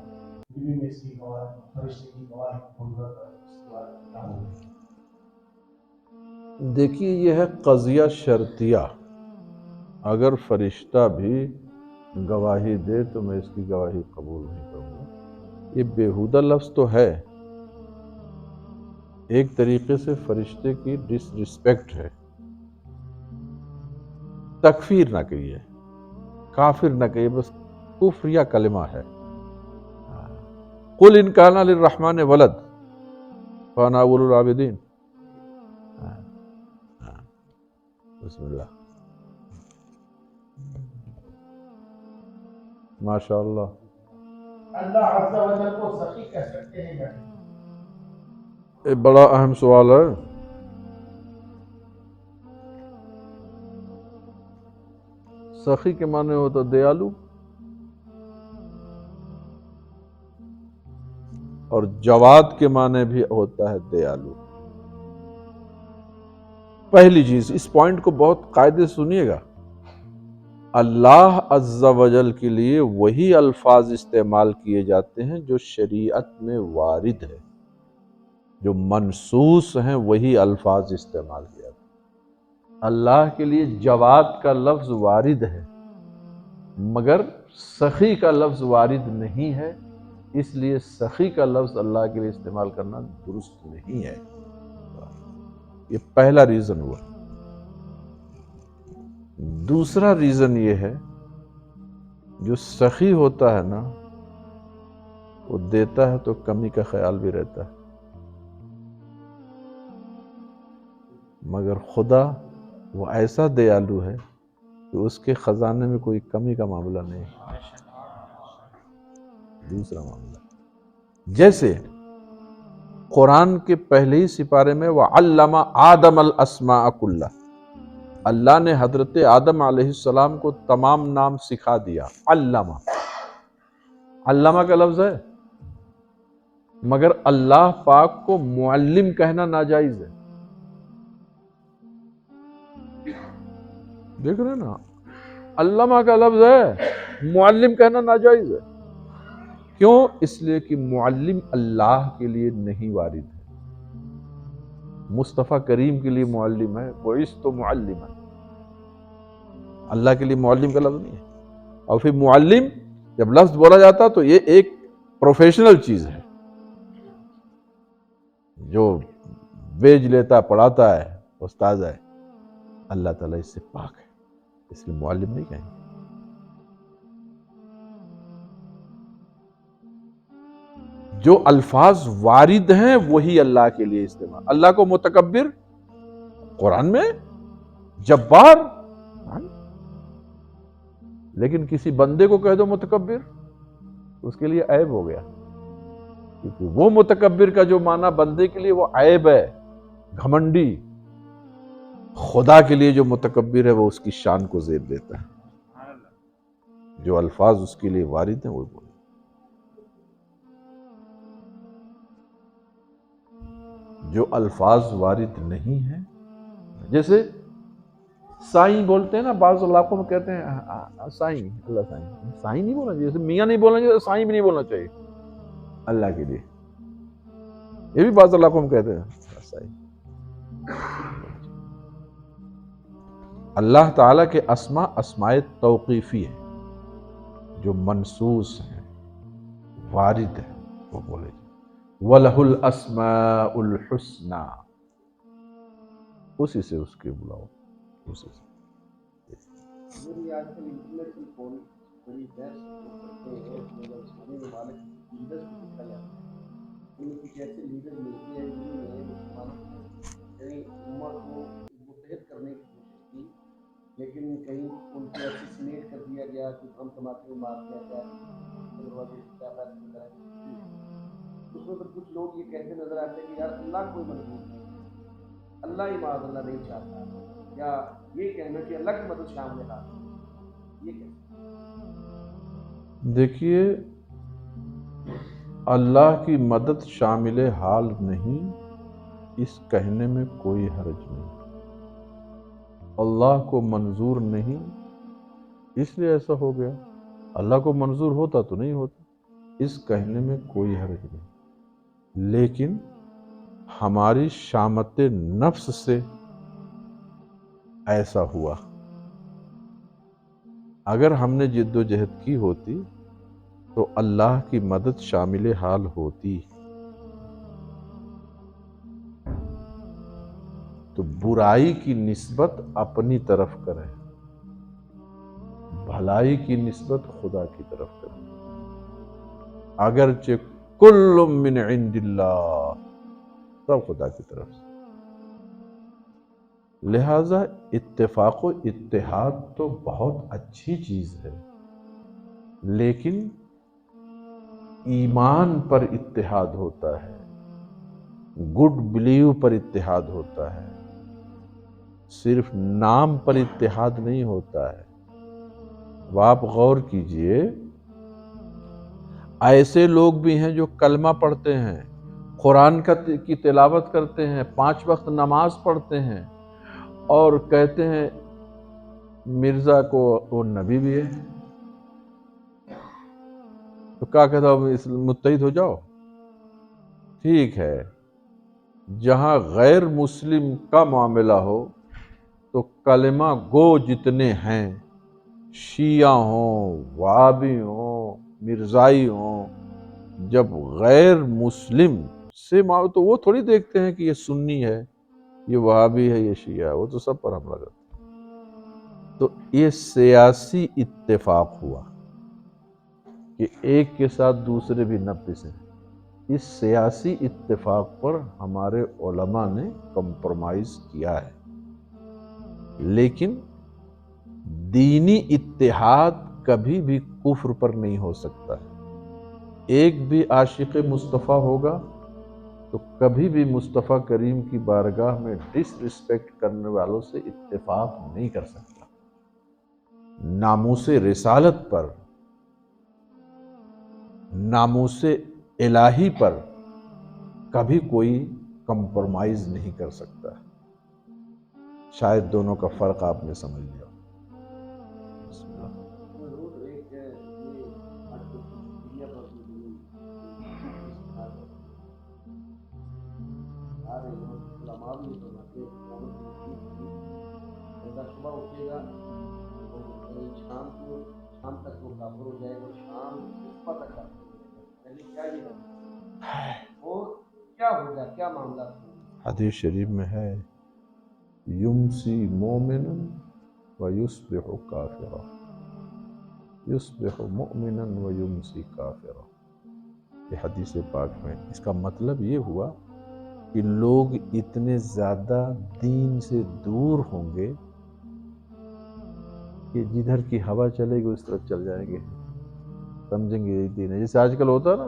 Speaker 3: بیوی میں اس کی گواہی، فرشتے کی گواہی قبول کر کر اس کے بعد کیا ہوگا؟
Speaker 2: دیکھیے یہ ہے قضیہ شرطیہ. اگر فرشتہ بھی گواہی دے تو میں اس کی گواہی قبول نہیں کروں گا. یہ بیہودہ لفظ تو ہے، ایک طریقے سے فرشتے کی ڈس رسپیکٹ ہے. تکفیر نہ کہیے، کافر نہ کہیے، بس کفر یا کلمہ ہے. قل ان کان للرحمن ولد فانا اول العابدین. بسم اللہ. ماشاء اللہ.
Speaker 3: اللہ عز و جل کو سخی کہہ سکتے ہیں کیا؟
Speaker 2: یہ بڑا اہم سوال ہے. سخی کے معنی ہوتا دیالو، اور جواد کے معنی بھی ہوتا ہے دیالو. پہلی چیز اس پوائنٹ کو بہت قاعدے سے سنیے گا. اللہ عز و جل کے لیے وہی الفاظ استعمال کیے جاتے ہیں جو شریعت میں وارد ہے، جو منصوص ہیں وہی الفاظ استعمال کیا جاتے ہیں. اللہ کے لیے جواد کا لفظ وارد ہے، مگر سخی کا لفظ وارد نہیں ہے، اس لیے سخی کا لفظ اللہ کے لیے استعمال کرنا درست نہیں ہے۔ یہ پہلا ریزن ہوا۔ دوسرا ریزن یہ ہے، جو سخی ہوتا ہے نا وہ دیتا ہے تو کمی کا خیال بھی رہتا ہے، مگر خدا وہ ایسا دیالو ہے کہ اس کے خزانے میں کوئی کمی کا معاملہ نہیں ہے۔ دوسرا معاملہ جیسے قرآن کے پہلے ہی سپارے میں وَعَلَّمَ آدَمَ الْأَسْمَاءَ كُلَّهَا، اللہ نے حضرت آدم علیہ السلام کو تمام نام سکھا دیا۔ علامہ، علامہ کا لفظ ہے، مگر اللہ پاک کو معلم کہنا ناجائز ہے۔ دیکھ رہے نا، علامہ کا لفظ ہے، معلم کہنا ناجائز ہے۔ کیوں؟ اس لیے کہ معلم اللہ کے لیے نہیں وارد ہے، مصطفیٰ کریم کے لیے معلم ہے، بعثت معلما، اللہ کے لیے معلم کا لفظ نہیں ہے۔ اور پھر معلم جب لفظ بولا جاتا تو یہ ایک پروفیشنل چیز ہے، جو بیج لیتا پڑھاتا ہے، استاد ہے، اللہ تعالیٰ اس سے پاک ہے، اس لیے معلم نہیں کہیں گے۔ جو الفاظ وارد ہیں وہی اللہ کے لیے استعمال۔ اللہ کو متکبر قرآن میں، جبار، لیکن کسی بندے کو کہہ دو متکبر اس کے لیے عیب ہو گیا، کیونکہ وہ متکبر کا جو معنی بندے کے لیے وہ عیب ہے، گھمنڈی۔ خدا کے لیے جو متکبر ہے وہ اس کی شان کو زیب دیتا ہے، جو الفاظ اس کے لیے وارد ہیں وہ بولے۔ جو الفاظ وارد نہیں ہیں، جیسے سائیں بولتے ہیں نا، بعض علاقوں میں کہتے ہیں سائیں، اللہ سائیں، سائیں نہیں بولنا چاہیے، جیسے میاں نہیں بولنا چاہیے، سائیں بھی نہیں بولنا چاہیے اللہ کے لیے، یہ بھی بعض علاقوں میں کہتے ہیں سائیں۔ اللہ تعالیٰ کے اسماء اسماء توقیفی ہیں، جو منصوص ہیں، وارد ہیں، وہ بولے جائیں۔ وَلَهُ الْأَسْمَاءُ الْحُسْنَى، اسی سے اس کے بلاؤ، اسی سے۔
Speaker 4: میری آج کل انٹرنیٹ کی فون بڑی بحث کرتے ہیں کہ اسلامی ممالک لیڈرز کو دیکھا جاتا ہے، ان میں کچھ ایسے لیڈر ملتے ہیں جنہوں نے مسلمانوں کو کئی امت کو متحد کرنے کی کوشش کی، لیکن کہیں ان کو اسیسینیٹ کر دیا گیا، کچھ ہم دھماکے میں مار دیا گیا، اس میں کچھ لوگ یہ کہتے نظر آتے ہیں کہ یار اللہ کوئی مجبور نہیں، اللہ ہی معاذ اللہ نہیں چاہتا، یا یہ کہنا کہ اللہ کی مدد شامل ہے، یہ کہنا۔
Speaker 2: دیکھیے، اللہ کی مدد شامل حال نہیں، اس کہنے میں کوئی حرج نہیں۔ اللہ کو منظور نہیں اس لیے ایسا ہو گیا، اللہ کو منظور ہوتا تو نہیں ہوتا، اس کہنے میں کوئی حرج نہیں۔ لیکن ہماری شامت نفس سے ایسا ہوا، اگر ہم نے جد و جہد کی ہوتی تو اللہ کی مدد شامل حال ہوتی۔ تو برائی کی نسبت اپنی طرف کرے، بھلائی کی نسبت خدا کی طرف کرے، اگرچہ کل من عند اللہ، سب خدا کی طرف سے۔ لہذا اتفاق و اتحاد تو بہت اچھی چیز ہے، لیکن ایمان پر اتحاد ہوتا ہے، گڈ بلیو پر اتحاد ہوتا ہے، صرف نام پر اتحاد نہیں ہوتا ہے۔ اب آپ غور کیجئے، ایسے لوگ بھی ہیں جو کلمہ پڑھتے ہیں، قرآن کی تلاوت کرتے ہیں، 5 وقت نماز پڑھتے ہیں، اور کہتے ہیں مرزا کو وہ نبی بھی ہے، تو کیا کہتا ہوں متحد ہو جاؤ؟ ٹھیک ہے، جہاں غیر مسلم کا معاملہ ہو تو کلمہ گو جتنے ہیں شیعہ ہوں، وہابی ہوں، مرزائی ہوں، جب غیر مسلم سے تو وہ تھوڑی دیکھتے ہیں کہ یہ سنی ہے، یہ وہابی ہے، یہ شیعہ ہے، وہ تو سب پر حملہ کرتے ہیں۔ تو یہ سیاسی اتفاق ہوا کہ ایک کے ساتھ دوسرے بھی نہ پسیں۔ اس سیاسی اتفاق پر ہمارے علماء نے کمپرومائز کیا ہے، لیکن دینی اتحاد کبھی بھی کفر پر نہیں ہو سکتا ہے۔ ایک بھی عاشق مصطفیٰ ہوگا تو کبھی بھی مصطفیٰ کریم کی بارگاہ میں ڈس رسپیکٹ کرنے والوں سے اتفاق نہیں کر سکتا۔ ناموس رسالت پر، ناموس الہی پر کبھی کوئی کمپرومائز نہیں کر سکتا۔ شاید دونوں کا فرق آپ نے سمجھ لیا۔ بسم اللہ۔
Speaker 4: ضرور ایک ہے یہ آج کل میڈیا پر بھی آ رہے ہیں، علماء بھی فرماتے ہیں بندہ صبح اٹھے گا اور شام تک وہ کافر ہو جائے گا، شام صبح تک کافر ہو جائے گا۔ پہلے کیا یہ ہے وہ کیا ہوگا، کیا معاملہ ہوگا؟
Speaker 2: حدیث شریف میں ہے یمسی مومنا ویصبح کافرا، یصبح مؤمنا ویمسی کافرا۔ یہ حدیث پاک میں اس کا مطلب یہ ہوا کہ لوگ اتنے زیادہ دین سے دور ہوں گے کہ جدھر کی ہوا چلے گی اس طرف چل جائیں گے، سمجھیں گے یہی دین ہے۔ جیسے آج کل ہوتا ہے نا،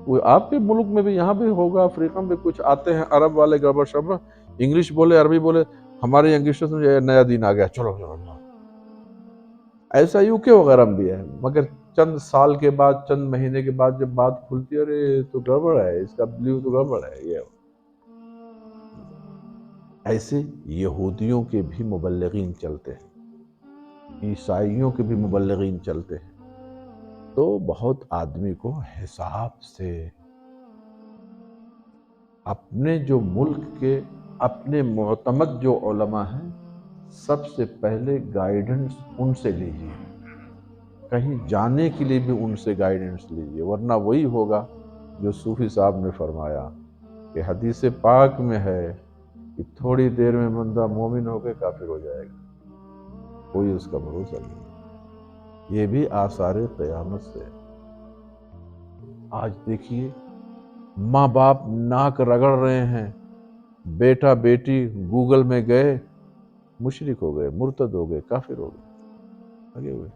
Speaker 2: وہ آپ کے ملک میں بھی، یہاں بھی ہوگا، افریقہ میں کچھ آتے ہیں عرب والے گڑبڑ شبڑ، انگلش بولے، عربی بولے، ہمارے انگلش میں نیا دین آ گیا، چلو چلو۔ ایسا UK وغیرہ میں بھی ہے، مگر چند سال کے بعد، چند مہینے کے بعد جب بات کھلتی ہے، ارے تو گڑبڑ ہے، اس کا بلیو تو گڑبڑ ہے۔ یہ ایسے یہودیوں کے بھی مبلغین چلتے ہیں، عیسائیوں کے بھی مبلغین چلتے ہیں۔ تو بہت آدمی کو حساب سے اپنے جو ملک کے اپنے معتمد جو علماء ہیں، سب سے پہلے گائیڈنس ان سے لیجیے، کہیں جانے کے لیے بھی ان سے گائیڈنس لیجیے، ورنہ وہی ہوگا جو صوفی صاحب نے فرمایا کہ حدیث پاک میں ہے کہ تھوڑی دیر میں بندہ مومن ہو کے کافر ہو جائے گا، کوئی اس کا بھروسہ نہیں۔ یہ بھی آثار قیامت سے۔ آج دیکھیے ماں باپ ناک رگڑ رہے ہیں، بیٹا بیٹی گوگل میں گئے، مشرک ہو گئے، مرتد ہو گئے، کافر ہو گئے، آگے ہوئے۔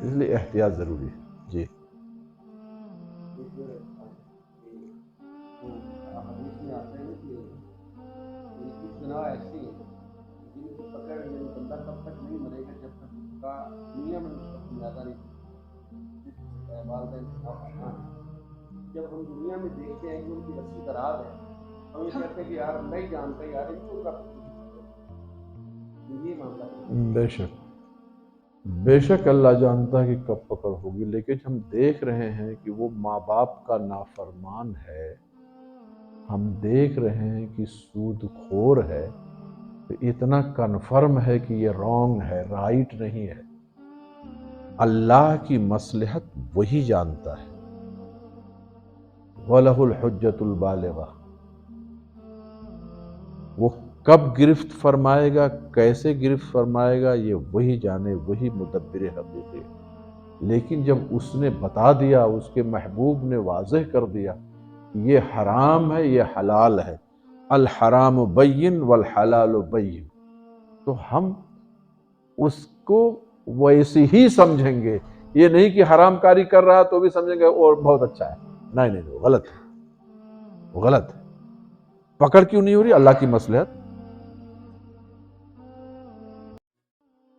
Speaker 2: اس لیے احتیاط ضروری ہے۔ جی
Speaker 4: حدیث میں آتے ہیں کہ کچھ گناہ ایسے ہیں جن کی پکڑ یعنی بندہ تب تک نہیں مرے گا جب تک اس کا دنیا میں اس کا بنیادہ نہیں، والدین کا پڑھنا ہے۔ جب ہم دنیا میں دیکھتے ہیں کہ ان کی رسی دراز ہے، ہم یہ کہتے ہیں کہ یار اللہ ہی جانتا ہے یار ان کو کب یہ معاملہ ہے۔
Speaker 2: بے شک بے شک اللہ جانتا ہے کہ کب پکڑ ہوگی، لیکن ہم دیکھ رہے ہیں کہ وہ ماں باپ کا نافرمان ہے، ہم دیکھ رہے ہیں کہ سود خور ہے، تو اتنا کنفرم ہے کہ یہ رانگ ہے، رائٹ نہیں ہے۔ اللہ کی مصلحت وہی جانتا ہے۔ وَلَهُ الْحُجَّةُ الْبَالِغَةُ، وہ کب گرفت فرمائے گا، کیسے گرفت فرمائے گا، یہ وہی جانے، وہی مدبر حقیقی ہے۔ لیکن جب اس نے بتا دیا، اس کے محبوب نے واضح کر دیا یہ حرام ہے، یہ حلال ہے، الحرام بین والحلال بین، تو ہم اس کو ویسے ہی سمجھیں گے، یہ نہیں کہ حرام کاری کر رہا تو بھی سمجھیں گے اور بہت اچھا ہے۔ نہیں نہیں، وہ غلط ہے، وہ غلط ہے۔ پکڑ کیوں نہیں ہو رہی؟ اللہ کی مصلحت۔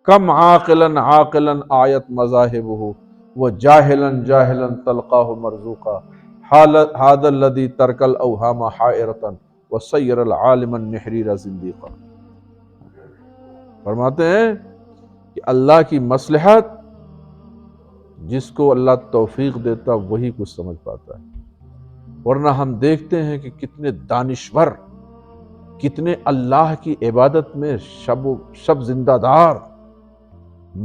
Speaker 2: کم عاقلا عاقلا آیت مذاہبہ وجاہلا جاہلا تلقاہ مرزوقا، ھذا الذی ترک الاوہام حائرۃ وسیر العالم النحریر زندیقا۔ فرماتے ہیں کہ اللہ کی مصلحت، جس کو اللہ توفیق دیتا وہی کچھ سمجھ پاتا ہے، ورنہ ہم دیکھتے ہیں کہ کتنے دانشور، کتنے اللہ کی عبادت میں شب زندہ دار،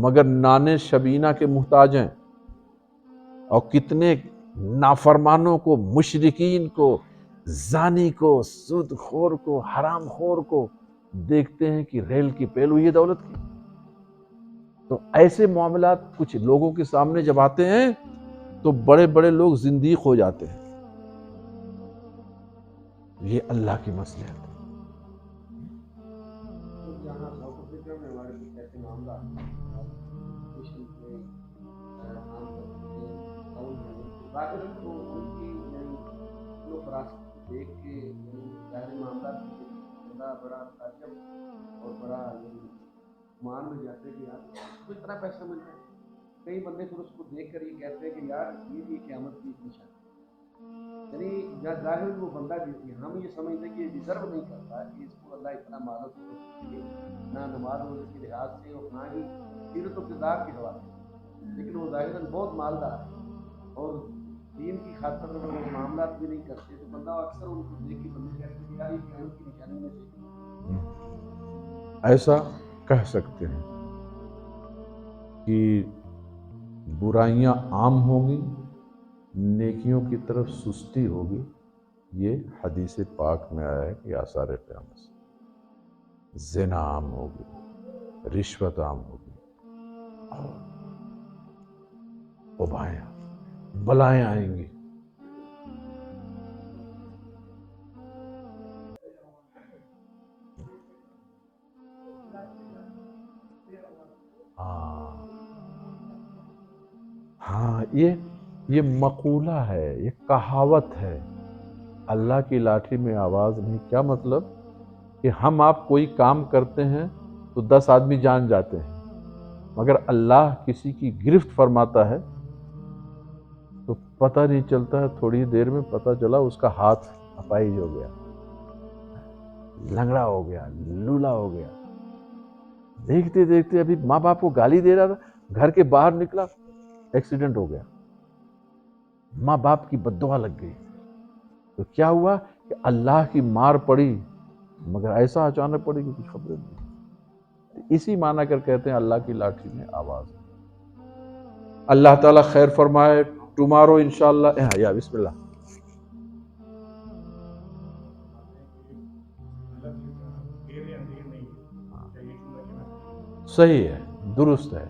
Speaker 2: مگر نانے شبینہ کے محتاج ہیں، اور کتنے نافرمانوں کو، مشرکین کو، زانی کو، سود خور کو، حرام خور کو دیکھتے ہیں کہ ریل کی پیل ہوئی ہے دولت کی۔ تو ایسے معاملات کچھ لوگوں کے سامنے جب آتے ہیں تو بڑے بڑے لوگ زندیق ہو جاتے ہیں۔ یہ اللہ کی مصلحت ہے۔
Speaker 4: یہاں ساؤتھ افریقہ میں ہمارے کچھ ایسے معاملات ایجوکیشن کے عام طور ظاہر تو ان کی یعنی لو فراست دیکھ کے ظاہر معاملات بڑا تعجب اور بڑا مان میں جاتے ہیں کہ یار تو اتنا پیسہ مل رہا ہے۔ کئی بندے پھر اس کو دیکھ کر یہ کہتے ہیں کہ یار یہ بھی قیامت کی ایک نشانی، یعنی ظاہر وہ بندہ ہم یہ سمجھتے ہیں کہ یہ ڈیزرو نہیں کرتا کہ اس کو اللہ اتنا مال نہ نماز روزے کے لحاظ سے اور نہ ہی سیرت و کردار کے حوالے سے، لیکن وہ ظاہراً بہت مالدار ہے اور دین کی خاطر وہ معاملات بھی نہیں کرتے، تو بندہ اکثر ان کو دیکھ کے بندے کہتے ہیں کہ یار یہ قیامت کی نشانی میں سے
Speaker 2: ایسا کہہ سکتے ہیں کہ برائیاں عام ہوں گی، نیکیوں کی طرف سستی ہوگی۔ یہ حدیث پاک میں آیا ہے کہ آثار قیامت سے زنا عام ہوگی، رشوت عام ہوگی، اور وبائیں بلائیں آئیں گی۔ ہاں یہ مقولہ ہے، یہ کہاوت ہے، اللہ کی لاٹھی میں آواز نہیں۔ کیا مطلب کہ ہم آپ کوئی کام کرتے ہیں تو 10 آدمی جان جاتے ہیں، مگر اللہ کسی کی گرفت فرماتا ہے تو پتہ نہیں چلتا ہے، تھوڑی دیر میں پتہ چلا اس کا ہاتھ اپائج ہو گیا، لنگڑا ہو گیا، لولا ہو گیا۔ دیکھتے دیکھتے ابھی ماں باپ کو گالی دے رہا تھا، گھر کے باہر نکلا ایکسیڈنٹ ہو گیا، ماں باپ کی بد دعا لگ گئی۔ تو کیا ہوا کہ اللہ کی مار پڑی، مگر ایسا اچانک پڑی کہ کچھ خبر نہیں۔ اسی معنی کر کہتے ہیں اللہ کی لاٹھی میں آواز۔ اللہ تعالیٰ خیر فرمائے۔ ٹمارو انشاءاللہ یا بسم اللہ۔ صحیح ہے، درست ہے۔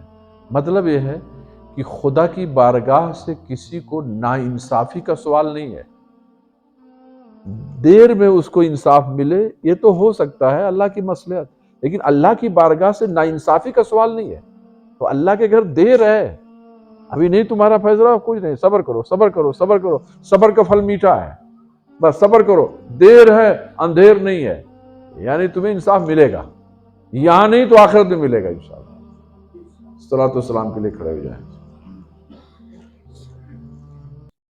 Speaker 2: مطلب یہ ہے کہ خدا کی بارگاہ سے کسی کو ناانصافی کا سوال نہیں ہے، دیر میں اس کو انصاف ملے یہ تو ہو سکتا ہے، اللہ کی مصلحت، لیکن اللہ کی بارگاہ سے ناانصافی کا سوال نہیں ہے۔ تو اللہ کے گھر دیر ہے، ابھی نہیں تمہارا فیصلہ، کوئی نہیں، صبر کرو صبر کرو صبر کرو، صبر کا پھل میٹھا ہے، بس صبر کرو، دیر ہے اندھیر نہیں ہے، یعنی تمہیں انصاف ملے گا، یہاں نہیں تو آخرت میں ملے گا انشاءاللہ۔ صلاۃ والسلام کے لیے کھڑے ہو جائیں۔